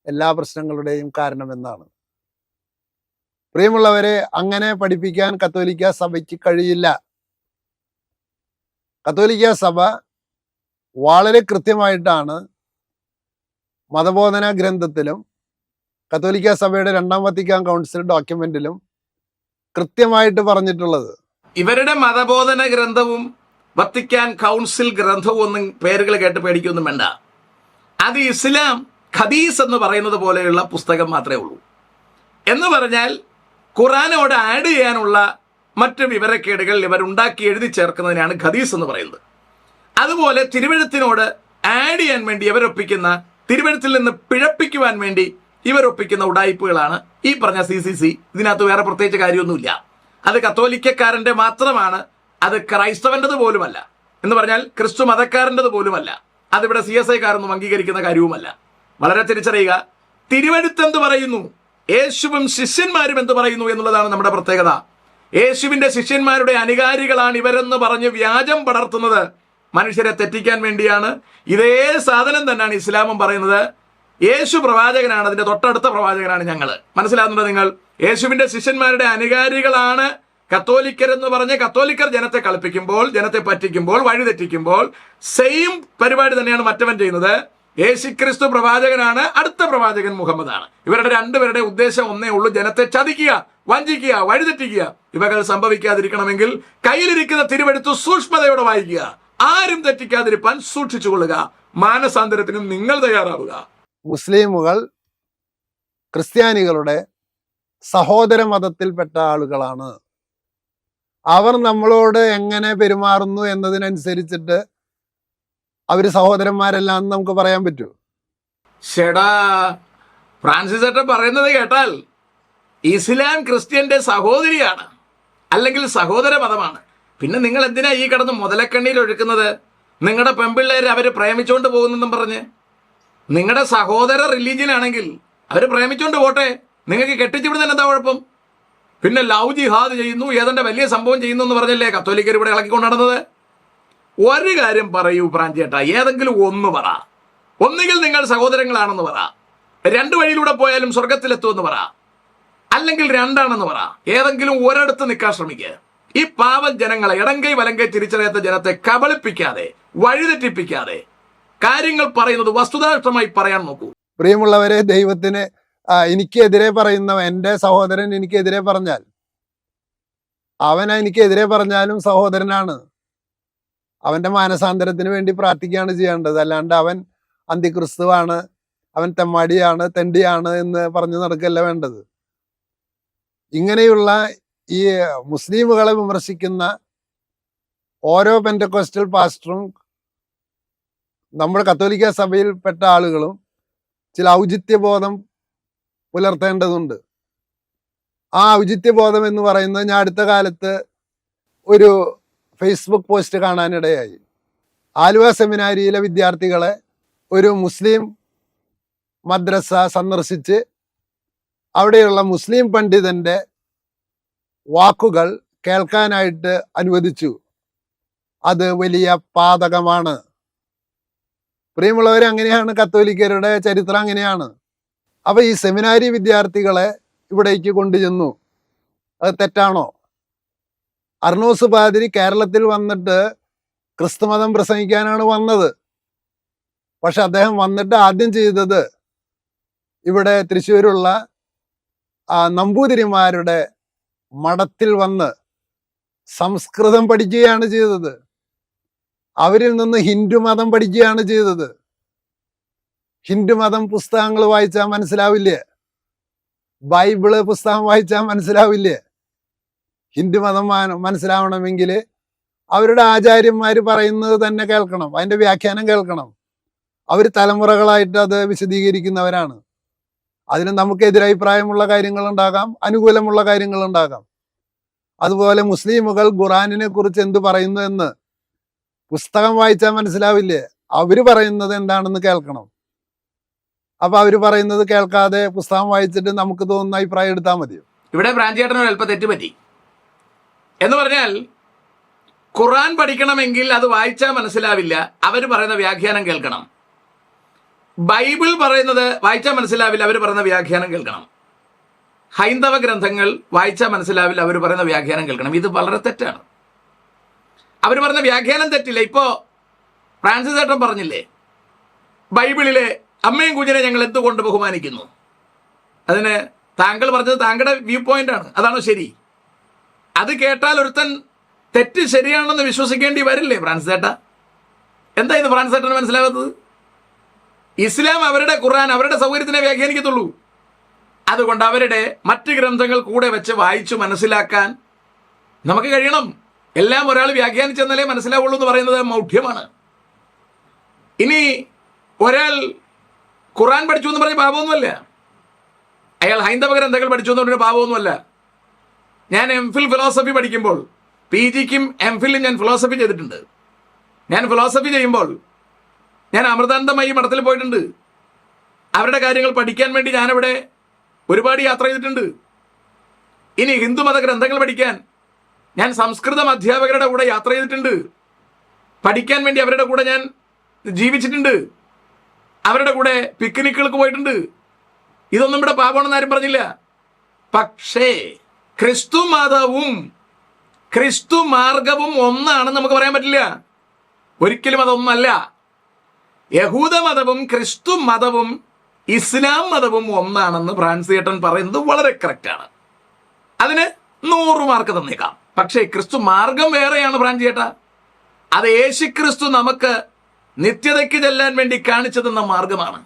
എല്ലാ പ്രശ്നങ്ങളുടെയും കാരണമെന്നാണ്. പ്രിയമുള്ളവരെ, അങ്ങനെ പഠിപ്പിക്കാൻ കത്തോലിക്ക സഭയ്ക്ക് കഴിയില്ല. കത്തോലിക്ക സഭ വളരെ കൃത്യമായിട്ടാണ് മതബോധന ഗ്രന്ഥത്തിലും കത്തോലിക്ക സഭയുടെ രണ്ടാം വത്തിക്കാൻ കൗൺസിൽ ഡോക്യുമെന്റിലും കൃത്യമായിട്ട് പറഞ്ഞിട്ടുള്ളത്. ഇവരുടെ മതബോധന ഗ്രന്ഥവും വത്തിക്കാൻ കൗൺസിൽ ഗ്രന്ഥവും ഒന്നും പേരുകൾ കേട്ട് പേടിക്കൊന്നും വേണ്ട. അത് ഇസ്ലാം ഖദീസ് എന്ന് പറയുന്നത് പോലെയുള്ള പുസ്തകം മാത്രമേ ഉള്ളൂ. എന്ന് പറഞ്ഞാൽ ഖുറാനോട് ആഡ് ചെയ്യാനുള്ള മറ്റ് വിവരക്കേടുകൾ ഇവർ ഉണ്ടാക്കി എഴുതി ചേർക്കുന്നതിനാണ് ഖദീസ് എന്ന് പറയുന്നത്. അതുപോലെ തിരുവെഴുത്തിനോട് ആഡ് ചെയ്യാൻ വേണ്ടി ഇവരൊപ്പിക്കുന്ന, തിരുവെഴുത്തിൽ നിന്ന് പിഴപ്പിക്കുവാൻ വേണ്ടി ഇവരൊപ്പിക്കുന്ന ഉടായിപ്പുകളാണ് ഈ പറഞ്ഞ CCC. ഇതിനകത്ത് വേറെ പ്രത്യേകിച്ച് കാര്യമൊന്നുമില്ല. അത് കത്തോലിക്കക്കാരന്റെ മാത്രമാണ്, അത് ക്രൈസ്തവൻ്റെത് പോലുമല്ല. എന്ന് പറഞ്ഞാൽ ക്രിസ്തു മതക്കാരൻ്റെത് പോലുമല്ല. അതിവിടെ CSI കാരൊന്നും അംഗീകരിക്കുന്ന കാര്യവുമല്ല. വളരെ തിരിച്ചറിയുക. തിരുവെഴുത്ത് എന്ത് പറയുന്നു, യേശുവും ശിഷ്യന്മാരും എന്ത് പറയുന്നു എന്നുള്ളതാണ് നമ്മുടെ പ്രത്യേകത. യേശുവിന്റെ ശിഷ്യന്മാരുടെ അനുകാരികളാണ് ഇവരെന്ന് പറഞ്ഞ് വ്യാജം പടർത്തുന്നത് മനുഷ്യരെ തെറ്റിക്കാൻ വേണ്ടിയാണ്. ഇതേ സാധനം തന്നെയാണ് ഇസ്ലാമും പറയുന്നത്. യേശു പ്രവാചകനാണ്, അതിന്റെ തൊട്ടടുത്ത പ്രവാചകനാണ് ഞങ്ങൾ. മനസ്സിലാകുന്നുണ്ടോ നിങ്ങൾ? യേശുവിന്റെ ശിഷ്യന്മാരുടെ അനുകാരികളാണ് കത്തോലിക്കർ എന്ന് പറഞ്ഞ് കത്തോലിക്കർ ജനത്തെ കളിപ്പിക്കുമ്പോൾ, ജനത്തെ പറ്റിക്കുമ്പോൾ, വഴിതെറ്റിക്കുമ്പോൾ സെയിം പരിപാടി തന്നെയാണ് മറ്റവൻ ചെയ്യുന്നത്. യേശുക്രിസ്തു പ്രവാചകനാണ്, അടുത്ത പ്രവാചകൻ മുഹമ്മദാണ്. ഇവരുടെ രണ്ടുപേരുടെ ഉദ്ദേശം ഒന്നേ ഉള്ളൂ: ജനത്തെ ചതിക്കുക, വഞ്ചിക്കുക, വഴിതെറ്റിക്കുക. ഇവകൾ സംഭവിക്കാതിരിക്കണമെങ്കിൽ കയ്യിലിരിക്കുന്ന തിരുവെടുത്ത് സൂക്ഷ്മതയോടെ വായിക്കുക, ആരും തെറ്റിക്കാതിരിപ്പാൻ സൂക്ഷിച്ചുകൊള്ളുക, മാനസാന്തരത്തിനും നിങ്ങൾ തയ്യാറാവുക. മുസ്ലിമുകൾ ക്രിസ്ത്യാനികളുടെ സഹോദര മതത്തിൽപ്പെട്ട ആളുകളാണ്. അവർ നമ്മളോട് എങ്ങനെ പെരുമാറുന്നു എന്നതിനനുസരിച്ചിട്ട് അവര് സഹോദരന്മാരെല്ലാം നമുക്ക് പറയാൻ പറ്റൂ? ഷെടാ, ഫ്രാൻസിസ് ഏട്ടൻ പറയുന്നത് കേട്ടാൽ ഇസ്ലാം ക്രിസ്ത്യന്റെ സഹോദരിയാണ്, അല്ലെങ്കിൽ സഹോദര മതമാണ്. പിന്നെ നിങ്ങൾ എന്തിനാ ഈ കിടന്ന് മുതലക്കണ്ണീർ ഒഴുക്കുന്നത്? നിങ്ങളുടെ പെൺപിള്ളേർ അവര് പ്രേമിച്ചുകൊണ്ട് പോകുന്നെന്നും പറഞ്ഞ്. നിങ്ങളുടെ സഹോദര റിലീജിയൻ ആണെങ്കിൽ അവര് പ്രേമിച്ചുകൊണ്ട് പോട്ടെ, നിങ്ങൾക്ക് കെട്ടിച്ചുവിടുന്നതിന് എന്താ കുഴപ്പം? പിന്നെ ലവ് ജിഹാദ് ചെയ്യുന്നു, ഏതാണ്ട് വലിയ സംഭവം ചെയ്യുന്നു എന്ന് പറഞ്ഞല്ലേ കത്തോലിക്കർ ഇവിടെ ഇളക്കിക്കൊണ്ട് നടന്നത്? ഒരു കാര്യം പറയൂ പ്രാഞ്ചേട്ടാ, ഏതെങ്കിലും ഒന്ന് പറ. ഒന്നുകിൽ നിങ്ങൾ സഹോദരങ്ങളാണെന്ന് പറ, രണ്ട് വഴിയിലൂടെ പോയാലും സ്വർഗത്തിലെത്തുമെന്ന് പറ, അല്ലെങ്കിൽ രണ്ടാണെന്ന് പറ. ഏതെങ്കിലും ഒരിടത്ത് നിൽക്കാൻ ശ്രമിക്കുക. ഈ പാവൽ ജനങ്ങളെ, ഇടങ്കൈ വലങ്കൈ തിരിച്ചറിയാത്ത ജനത്തെ കബളിപ്പിക്കാതെ, വഴിതെറ്റിപ്പിക്കാതെ കാര്യങ്ങൾ പറയുന്നത് വസ്തുതാനിഷ്ഠമായി പറയാൻ നോക്കൂ. പ്രിയമുള്ളവരെ, ദൈവത്തിന് എനിക്കെതിരെ പറയുന്ന എൻ്റെ സഹോദരൻ എനിക്കെതിരെ പറഞ്ഞാൽ, അവൻ എനിക്കെതിരെ പറഞ്ഞാലും സഹോദരനാണ്. അവന്റെ മാനസാന്തരത്തിന് വേണ്ടി പ്രാർത്ഥിക്കുകയാണ് ചെയ്യേണ്ടത്. അല്ലാണ്ട് അവൻ അന്തിക്രിസ്തുവാണ്, അവൻ തെമ്മാടിയാണ്, തെണ്ടിയാണ് എന്ന് പറഞ്ഞു നടക്കല്ല വേണ്ടത്. ഇങ്ങനെയുള്ള ഈ മുസ്ലിമുകളെ വിമർശിക്കുന്ന ഓരോ പെന്റക്കോസ്റ്റൽ പാസ്റ്ററും നമ്മുടെ കത്തോലിക്ക സഭയിൽപ്പെട്ട ആളുകളും ചില ഔചിത്യബോധം പുലർത്തേണ്ടതുണ്ട്. ആ ഔചിത്യബോധം എന്ന് പറയുന്നത്, ഞാൻ അടുത്ത കാലത്ത് ഒരു ഫേസ്ബുക്ക് പോസ്റ്റ് കാണാനിടയായി. ആലുവ സെമിനാരിയിലെ വിദ്യാർത്ഥികളെ ഒരു മുസ്ലിം മദ്രസ സന്ദർശിച്ച് അവിടെയുള്ള മുസ്ലിം പണ്ഡിതന്റെ വാക്കുകൾ കേൾക്കാനായിട്ട് അനുവദിച്ചു. അത് വലിയ പാതകമാണ്. പ്രിയമുള്ളവരെ, അങ്ങനെയാണ് കത്തോലിക്കരുടെ ചരിത്രം, അങ്ങനെയാണ്. അപ്പൊ ഈ സെമിനാരി വിദ്യാർത്ഥികളെ ഇവിടേക്ക് കൊണ്ടുചെന്നു. അത് തെറ്റാണോ? അർണോസ് പാതിരി കേരളത്തിൽ വന്നിട്ട് ക്രിസ്തുമതം പ്രസംഗിക്കാനാണ് വന്നത്. പക്ഷെ അദ്ദേഹം വന്നിട്ട് ആദ്യം ചെയ്തത് ഇവിടെ തൃശ്ശൂരുള്ള നമ്പൂതിരിമാരുടെ മഠത്തിൽ വന്ന് സംസ്കൃതം പഠിക്കുകയാണ് ചെയ്തത്. അവരിൽ നിന്ന് ഹിന്ദുമതം പഠിക്കുകയാണ് ചെയ്തത്. ഹിന്ദുമതം പുസ്തകങ്ങൾ വായിച്ചാൽ മനസ്സിലാവില്ലേ? ബൈബിള് പുസ്തകം വായിച്ചാൽ മനസ്സിലാവില്ലേ? ഹിന്ദുമതം മനസ്സിലാവണമെങ്കിൽ അവരുടെ ആചാര്യന്മാർ പറയുന്നത് തന്നെ കേൾക്കണം, അതിന്റെ വ്യാഖ്യാനം കേൾക്കണം. അവർ തലമുറകളായിട്ട് അത് വിശദീകരിക്കുന്നവരാണ്. അതിന് നമുക്ക് എതിരഭിപ്രായമുള്ള കാര്യങ്ങൾ ഉണ്ടാകാം, അനുകൂലമുള്ള കാര്യങ്ങൾ ഉണ്ടാകാം. അതുപോലെ മുസ്ലിമുകൾ ഖുറാനിനെ കുറിച്ച് എന്ത് പറയുന്നു എന്ന് പുസ്തകം വായിച്ചാൽ മനസ്സിലാവില്ലേ? അവര് പറയുന്നത് എന്താണെന്ന് കേൾക്കണം. അപ്പൊ അവര് പറയുന്നത് കേൾക്കാതെ പുസ്തകം വായിച്ചിട്ട് നമുക്ക് തോന്നുന്ന അഭിപ്രായം എടുത്താൽ മതിയോ? ഇവിടെ ബ്രാഞ്ചേട്ടനൊരു അല്പം തെറ്റുപറ്റി. എന്ന് പറഞ്ഞാൽ ഖുറാൻ പഠിക്കണമെങ്കിൽ അത് വായിച്ചാൽ മനസ്സിലാവില്ല, അവർ പറയുന്ന വ്യാഖ്യാനം കേൾക്കണം. ബൈബിൾ പറയുന്നത് വായിച്ചാൽ മനസ്സിലാവില്ല, അവർ പറയുന്ന വ്യാഖ്യാനം കേൾക്കണം. ഹൈന്ദവ ഗ്രന്ഥങ്ങൾ വായിച്ചാൽ മനസ്സിലാവില്ല, അവർ പറയുന്ന വ്യാഖ്യാനം കേൾക്കണം. ഇത് വളരെ തെറ്റാണ്. അവർ പറയുന്ന വ്യാഖ്യാനം തെറ്റില്ല. ഇപ്പോ ഫ്രാൻസിസ് ഏട്ടൻ പറഞ്ഞില്ലേ, ബൈബിളിലെ അമ്മയും കുഞ്ഞിനെ ഞങ്ങൾ എന്തുകൊണ്ട് ബഹുമാനിക്കുന്നു? അതിന് താങ്കൾ പറഞ്ഞത് താങ്കളുടെ വ്യൂ പോയിന്റ് ആണ്. അതാണോ ശരി? അത് കേട്ടാൽ ഒരുത്തൻ തെറ്റ് ശരിയാണെന്ന് വിശ്വസിക്കേണ്ടി വരില്ലേ ഫ്രാൻസിസ് ഏട്ട? എന്താ ഇത് ഫ്രാൻസിസ് ഏട്ടന് മനസ്സിലാകാത്തത്? ഇസ്ലാം അവരുടെ ഖുർആൻ അവരുടെ സൗകര്യത്തിനെ വ്യാഖ്യാനിക്കത്തുള്ളൂ. അതുകൊണ്ട് അവരുടെ മറ്റ് ഗ്രന്ഥങ്ങൾ കൂടെ വെച്ച് വായിച്ചു മനസ്സിലാക്കാൻ നമുക്ക് കഴിയണം. എല്ലാം ഒരാൾ വ്യാഖ്യാനിച്ചെന്നാലേ മനസ്സിലാവുള്ളൂ എന്ന് പറയുന്നത് മൗഢ്യമാണ്. ഇനി ഒരാൾ ഖുർആൻ പഠിച്ചു എന്ന് പറഞ്ഞ പാപമൊന്നുമല്ല, അയാൾ ഹൈന്ദവ ഗ്രന്ഥങ്ങൾ പഠിച്ചു എന്ന് പറഞ്ഞ പാപമൊന്നുമല്ല. ഞാൻ എംഫിൽ ഫിലോസഫി പഠിക്കുമ്പോൾ, PGക്കും എംഫിലും ഞാൻ ഫിലോസഫി ചെയ്തിട്ടുണ്ട്. ഞാൻ ഫിലോസഫി ചെയ്യുമ്പോൾ ഞാൻ അമൃതാനന്ദമയി മഠത്തിൽ പോയിട്ടുണ്ട്. അവരുടെ കാര്യങ്ങൾ പഠിക്കാൻ വേണ്ടി ഞാനവിടെ ഒരുപാട് യാത്ര ചെയ്തിട്ടുണ്ട്. ഇനി ഹിന്ദുമത ഗ്രന്ഥങ്ങൾ പഠിക്കാൻ ഞാൻ സംസ്കൃതം അധ്യാപകരുടെ കൂടെ യാത്ര ചെയ്തിട്ടുണ്ട്. പഠിക്കാൻ വേണ്ടി അവരുടെ കൂടെ ഞാൻ ജീവിച്ചിട്ടുണ്ട്, അവരുടെ കൂടെ പിക്നിക്കുകൾക്ക് പോയിട്ടുണ്ട്. ഇതൊന്നും ഇവിടെ പാപമാണെന്ന് ആരും പറഞ്ഞില്ല. പക്ഷേ ക്രിസ്തു മതവും ക്രിസ്തു മാർഗവും ഒന്നാണെന്ന് നമുക്ക് പറയാൻ പറ്റില്ല. ഒരിക്കലും അതൊന്നല്ല. യഹൂദ മതവും ക്രിസ്തു മതവും ഇസ്ലാം മതവും ഒന്നാണെന്ന് ഫ്രാൻസിസ് ഏട്ടൻ പറയുന്നത് വളരെ കറക്റ്റാണ്. അതിന് 100 മാർക്ക് തന്നേക്കാം. പക്ഷേ ക്രിസ്തു മാർഗം വേറെയാണ് ഫ്രാൻസിസ് ഏട്ടാ. അത് യേശു ക്രിസ്തു നമുക്ക് നിത്യതയ്ക്ക് ചെല്ലാൻ വേണ്ടി കാണിച്ചു തന്ന മാർഗമാണ്.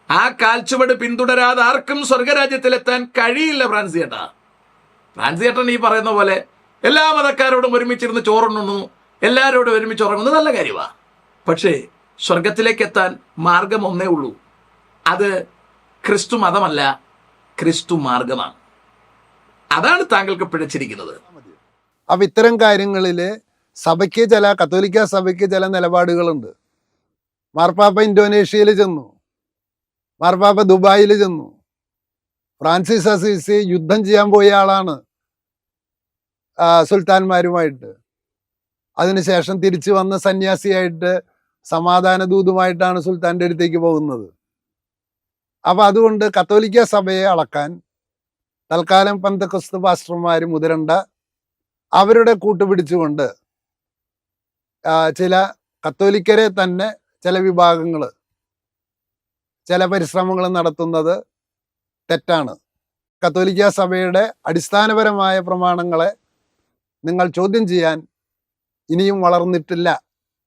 ആ കാൽച്ചുവട് പിന്തുടരാതെ ആർക്കും സ്വർഗരാജ്യത്തിലെത്താൻ കഴിയില്ല ഫ്രാൻസിസ് ഏട്ടാ. ഫ്രാൻസിസ് ഏട്ടൻ ഈ പറയുന്ന പോലെ എല്ലാ മതക്കാരോടും ഒരുമിച്ചിരുന്ന് ചോറുണ്ണുന്നു, എല്ലാവരോടും ഒരുമിച്ച് ഉറങ്ങുന്നത് നല്ല കാര്യമാണ്. പക്ഷേ സ്വർഗത്തിലേക്ക് എത്താൻ മാർഗം ഒന്നേ ഉള്ളൂ. അത് ക്രിസ്തു മതമല്ല, ക്രിസ്തു മാർഗമാണ്. അതാണ് താങ്കൾക്ക് പിഴച്ചിരിക്കുന്നത്. അപ്പൊ ഇത്തരം കാര്യങ്ങളിൽ സഭയ്ക്ക് കത്തോലിക്ക സഭയ്ക്ക് ചില നിലപാടുകളുണ്ട്. മാർപ്പാപ്പ ഇന്തോനേഷ്യയിൽ ചെന്നു, മാർപ്പാപ്പ ദുബായിൽ ചെന്നു. ഫ്രാൻസിസ് അസീസി യുദ്ധം ചെയ്യാൻ പോയ ആളാണ് സുൽത്താൻമാരുമായിട്ട്. അതിനുശേഷം തിരിച്ചു വന്ന സന്യാസിയായിട്ട് സമാധാന ദൂതുമായിട്ടാണ് സുൽത്താൻ്റെ അടുത്തേക്ക് പോകുന്നത്. അപ്പൊ അതുകൊണ്ട് കത്തോലിക്ക സഭയെ അളക്കാൻ തൽക്കാലം പെന്തക്കോസ്ത് പാസ്റ്റർമാർ മുതിരണ്ട. അവരുടെ കൂട്ടുപിടിച്ചുകൊണ്ട് ചില കത്തോലിക്കരെ തന്നെ ചില വിഭാഗങ്ങൾ ചില പരിശ്രമങ്ങൾ നടത്തുന്നത് തെറ്റാണ്. കത്തോലിക്ക സഭയുടെ അടിസ്ഥാനപരമായ പ്രമാണങ്ങളെ നിങ്ങൾ ചോദ്യം ചെയ്യാൻ ഇനിയും വളർന്നിട്ടില്ല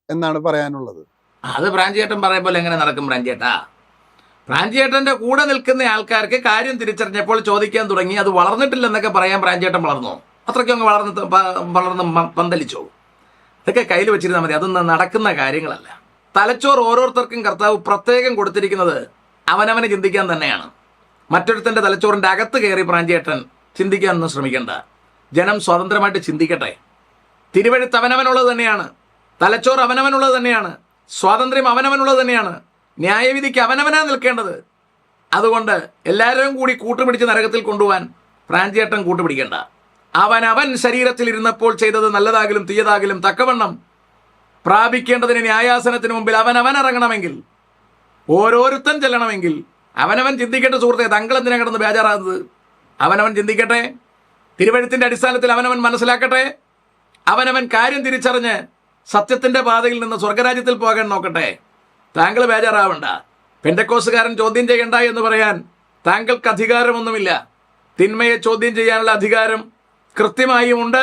എന്നാണ് പറയാനുള്ളത്. അത് പ്രാഞ്ചിയേട്ടൻ പറയുമ്പോൾ എങ്ങനെ നടക്കും പ്രാഞ്ചിയേട്ടാ? പ്രാഞ്ചിയേട്ടന്റെ കൂടെ നിൽക്കുന്ന ആൾക്കാർക്ക് കാര്യം തിരിച്ചറിഞ്ഞപ്പോൾ ചോദിക്കാൻ തുടങ്ങി. അത് വളർന്നിട്ടില്ലെന്നൊക്കെ പറയാൻ പ്രാഞ്ചിയേട്ടൻ വളർന്നോ? അത്രയ്ക്കും അങ്ങ് വളർന്ന് പന്തലിച്ചോ? ഇതൊക്കെ കയ്യിൽ വെച്ചിരുന്നാൽ മതി. അതൊന്നും നടക്കുന്ന കാര്യങ്ങളല്ല. തലച്ചോറ് ഓരോരുത്തർക്കും കർത്താവ് പ്രത്യേകം കൊടുത്തിരിക്കുന്നത് അവനവനെ ചിന്തിക്കാൻ തന്നെയാണ്. മറ്റൊരുത്തന്റെ തലച്ചോറിന്റെ അകത്ത് കയറി പ്രാഞ്ചിയേട്ടൻ ചിന്തിക്കാനൊന്നും ശ്രമിക്കണ്ട. ജനം സ്വതന്ത്രമായിട്ട് ചിന്തിക്കട്ടെ. തിരുവഴുത്ത് അവനവനുള്ളത് തന്നെയാണ്, തലച്ചോറ് അവനവനുള്ളത് തന്നെയാണ്, സ്വാതന്ത്ര്യം അവനവനുള്ളത് തന്നെയാണ്, ന്യായവിധിക്ക് അവനവനാ നിൽക്കേണ്ടത്. അതുകൊണ്ട് എല്ലാവരും കൂടി കൂട്ടുപിടിച്ച് നരകത്തിൽ കൊണ്ടുപോകാൻ പ്രാഞ്ചിയേട്ടൻ കൂട്ടുപിടിക്കേണ്ട. അവനവൻ ശരീരത്തിൽ ഇരുന്നപ്പോൾ ചെയ്തത് നല്ലതാകിലും തീയതാകിലും തക്കവണ്ണം പ്രാപിക്കേണ്ടതിന് ന്യായാസനത്തിന് മുമ്പിൽ അവനവൻ ഇറങ്ങണമെങ്കിൽ, ഓരോരുത്തൻ ചെല്ലണമെങ്കിൽ അവനവൻ ചിന്തിക്കട്ടെ. സുഹൃത്തെ, താങ്കൾ എന്തിനാ കിടന്ന് ബേജാറാകുന്നത്? അവനവൻ ചിന്തിക്കട്ടെ. തിരുവഴുത്തിന്റെ അടിസ്ഥാനത്തിൽ അവനവൻ മനസ്സിലാക്കട്ടെ. അവനവൻ കാര്യം തിരിച്ചറിഞ്ഞ് സത്യത്തിന്റെ പാതയിൽ നിന്ന് സ്വർഗരാജ്യത്തിൽ പോകാൻ നോക്കട്ടെ. താങ്കൾ ബേജാറാവണ്ട. പെന്തക്കോസ്തുകാരൻ ചോദ്യം ചെയ്യണ്ട എന്ന് പറയാൻ താങ്കൾക്ക് അധികാരമൊന്നുമില്ല. തിന്മയെ ചോദ്യം ചെയ്യാനുള്ള അധികാരം കൃത്യമായും ഉണ്ട്.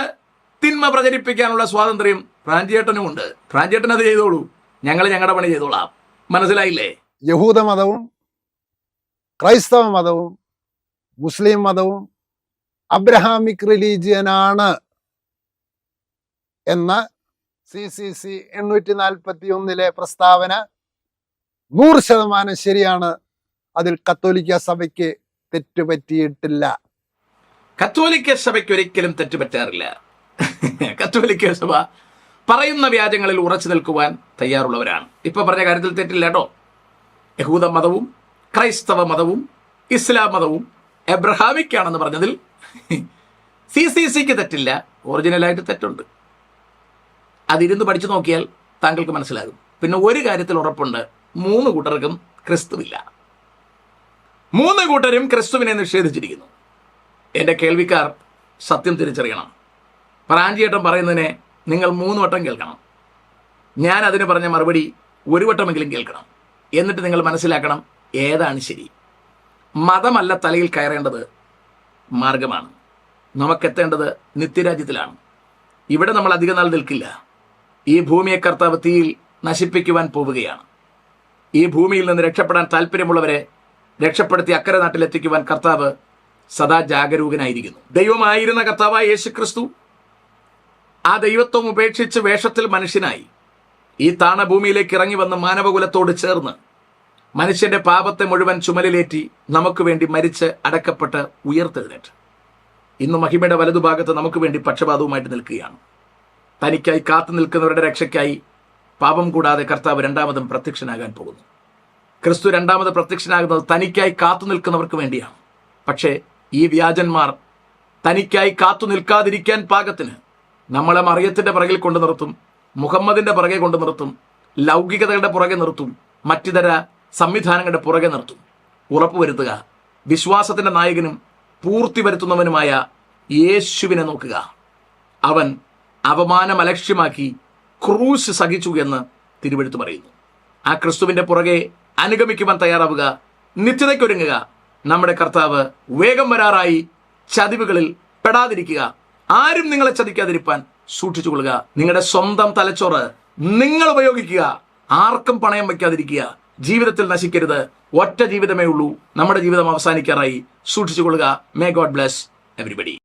തിന്മ പ്രചരിപ്പിക്കാനുള്ള സ്വാതന്ത്ര്യം പ്രാഞ്ചിയേട്ടനും ഉണ്ട്. പ്രാഞ്ചിയേട്ടൻ അത് ചെയ്തോളൂ, ഞങ്ങൾ ഞങ്ങളുടെ പണി ചെയ്തോളാം. മനസ്സിലായില്ലേ? യഹൂദ മതവും ക്രൈസ്തവ മതവും മുസ്ലിം മതവും അബ്രഹാമിക് റിലീജിയനാണ് എന്ന CCC 841 പ്രസ്താവന 100% ശരിയാണ്. അതിൽ കത്തോലിക്ക സഭയ്ക്ക് തെറ്റുപറ്റിയിട്ടില്ല. കത്തോലിക്ക സഭയ്ക്ക് ഒരിക്കലും തെറ്റുപറ്റാറില്ല. കത്തോലിക്ക സഭ പറയുന്ന വ്യാജങ്ങളിൽ ഉറച്ചു നിൽക്കുവാൻ തയ്യാറുള്ളവരാണ്. ഇപ്പൊ പറഞ്ഞ കാര്യത്തിൽ തെറ്റില്ല കേട്ടോ. യഹൂദ മതവും ക്രൈസ്തവ മതവും ഇസ്ലാം മതവും എബ്രഹാമിക് ആണെന്ന് പറഞ്ഞതിൽ CCCക്ക് തെറ്റില്ല, ഒറിജിനലായിട്ട് തെറ്റുണ്ട്. അതിരുന്ന് പഠിച്ചു നോക്കിയാൽ താങ്കൾക്ക് മനസ്സിലാകും. പിന്നെ ഒരു കാര്യത്തിൽ ഉറപ്പുണ്ട്, 3 കൂട്ടർക്കും ക്രിസ്തുവില്ല. 3 കൂട്ടരും ക്രിസ്തുവിനെ നിഷേധിച്ചിരിക്കുന്നു. എൻ്റെ കേൾവിക്കാർ സത്യം തിരിച്ചറിയണം. പ്രാഞ്ചിയേട്ടൻ പറയുന്നതിനെ നിങ്ങൾ 3 വട്ടം കേൾക്കണം. ഞാൻ അതിന് പറഞ്ഞ മറുപടി 1 വട്ടമെങ്കിലും കേൾക്കണം. എന്നിട്ട് നിങ്ങൾ മനസ്സിലാക്കണം ഏതാണ് ശരി. മതമല്ല തലയിൽ കയറേണ്ടത്, മാർഗമാണ്. നമുക്കെത്തേണ്ടത് നിത്യരാജ്യത്തിലാണ്. ഇവിടെ നമ്മൾ അധിക നാൾ നിൽക്കില്ല. ഈ ഭൂമിയെ കർത്താവ് തീയിൽ നശിപ്പിക്കുവാൻ പോവുകയാണ്. ഈ ഭൂമിയിൽ നിന്ന് രക്ഷപ്പെടാൻ താല്പര്യമുള്ളവരെ രക്ഷപ്പെടുത്തി അക്കരെ നാട്ടിലെത്തിക്കുവാൻ കർത്താവ് സദാ ജാഗരൂകനായിരിക്കുന്നു. ദൈവമായിരുന്ന കർത്താവായ യേശു ക്രിസ്തു ആ ദൈവത്വം ഉപേക്ഷിച്ച് വേഷത്തിൽ മനുഷ്യനായി ഈ താണഭൂമിയിലേക്ക് ഇറങ്ങി വന്ന് മാനവകുലത്തോട് ചേർന്ന് മനുഷ്യന്റെ പാപത്തെ മുഴുവൻ ചുമലിലേറ്റി നമുക്ക് വേണ്ടി മരിച്ച് അടക്കപ്പെട്ട് ഉയർത്തെഴുന്നേറ്റ് ഇന്ന് മഹിമയുടെ വലതുഭാഗത്ത് നമുക്ക് വേണ്ടി പക്ഷപാതവുമായിട്ട് നിൽക്കുകയാണ്. തനിക്കായി കാത്തു നിൽക്കുന്നവരുടെ രക്ഷയ്ക്കായി പാപം കൂടാതെ കർത്താവ് രണ്ടാമതും പ്രത്യക്ഷനാകാൻ പോകുന്നു. ക്രിസ്തു രണ്ടാമത് പ്രത്യക്ഷനാകുന്നത് തനിക്കായി കാത്തു നിൽക്കുന്നവർക്ക് വേണ്ടിയാണ്. പക്ഷേ ഈ വ്യാജന്മാർ തനിക്കായി കാത്തു നിൽക്കാതിരിക്കാൻ പാകത്തിന് നമ്മളെ മറിയത്തിന്റെ പിറകിൽ കൊണ്ടു നിർത്തും. മുഹമ്മദിന്റെ പുറകെ കൊണ്ട് നിർത്തും, ലൗകികതയുടെ പുറകെ നിർത്തും, മറ്റിതര സംവിധാനങ്ങളുടെ പുറകെ നിർത്തും. ഉറപ്പുവരുത്തുക, വിശ്വാസത്തിന്റെ നായകനും പൂർത്തി വരുത്തുന്നവനുമായ യേശുവിനെ നോക്കുക. അവൻ അപമാനം അലക്ഷ്യമാക്കി ക്രൂശ് സഹിച്ചു എന്ന് തിരുവെഴുത്ത് പറയുന്നു. ആ ക്രിസ്തുവിന്റെ പുറകെ അനുഗമിക്കുവാൻ തയ്യാറാവുക, നിത്യതയ്ക്കൊരുങ്ങുക. നമ്മുടെ കർത്താവ് വേഗം വരാറായി. ചതിവുകളിൽ പെടാതിരിക്കുക. ആരും നിങ്ങളെ ചതിക്കാതിരിപ്പാൻ സൂക്ഷിച്ചുകൊള്ളുക. നിങ്ങളുടെ സ്വന്തം തലച്ചോറ് നിങ്ങൾ ഉപയോഗിക്കുക. ആർക്കും പണയം വയ്ക്കാതിരിക്കുക. ജീവിതത്തിൽ നശിക്കരുത്. ഒറ്റ ജീവിതമേ ഉള്ളൂ. നമ്മുടെ ജീവിതം അവസാനിക്കാറായി. സൂക്ഷിച്ചുകൊള്ളുക. May God bless everybody.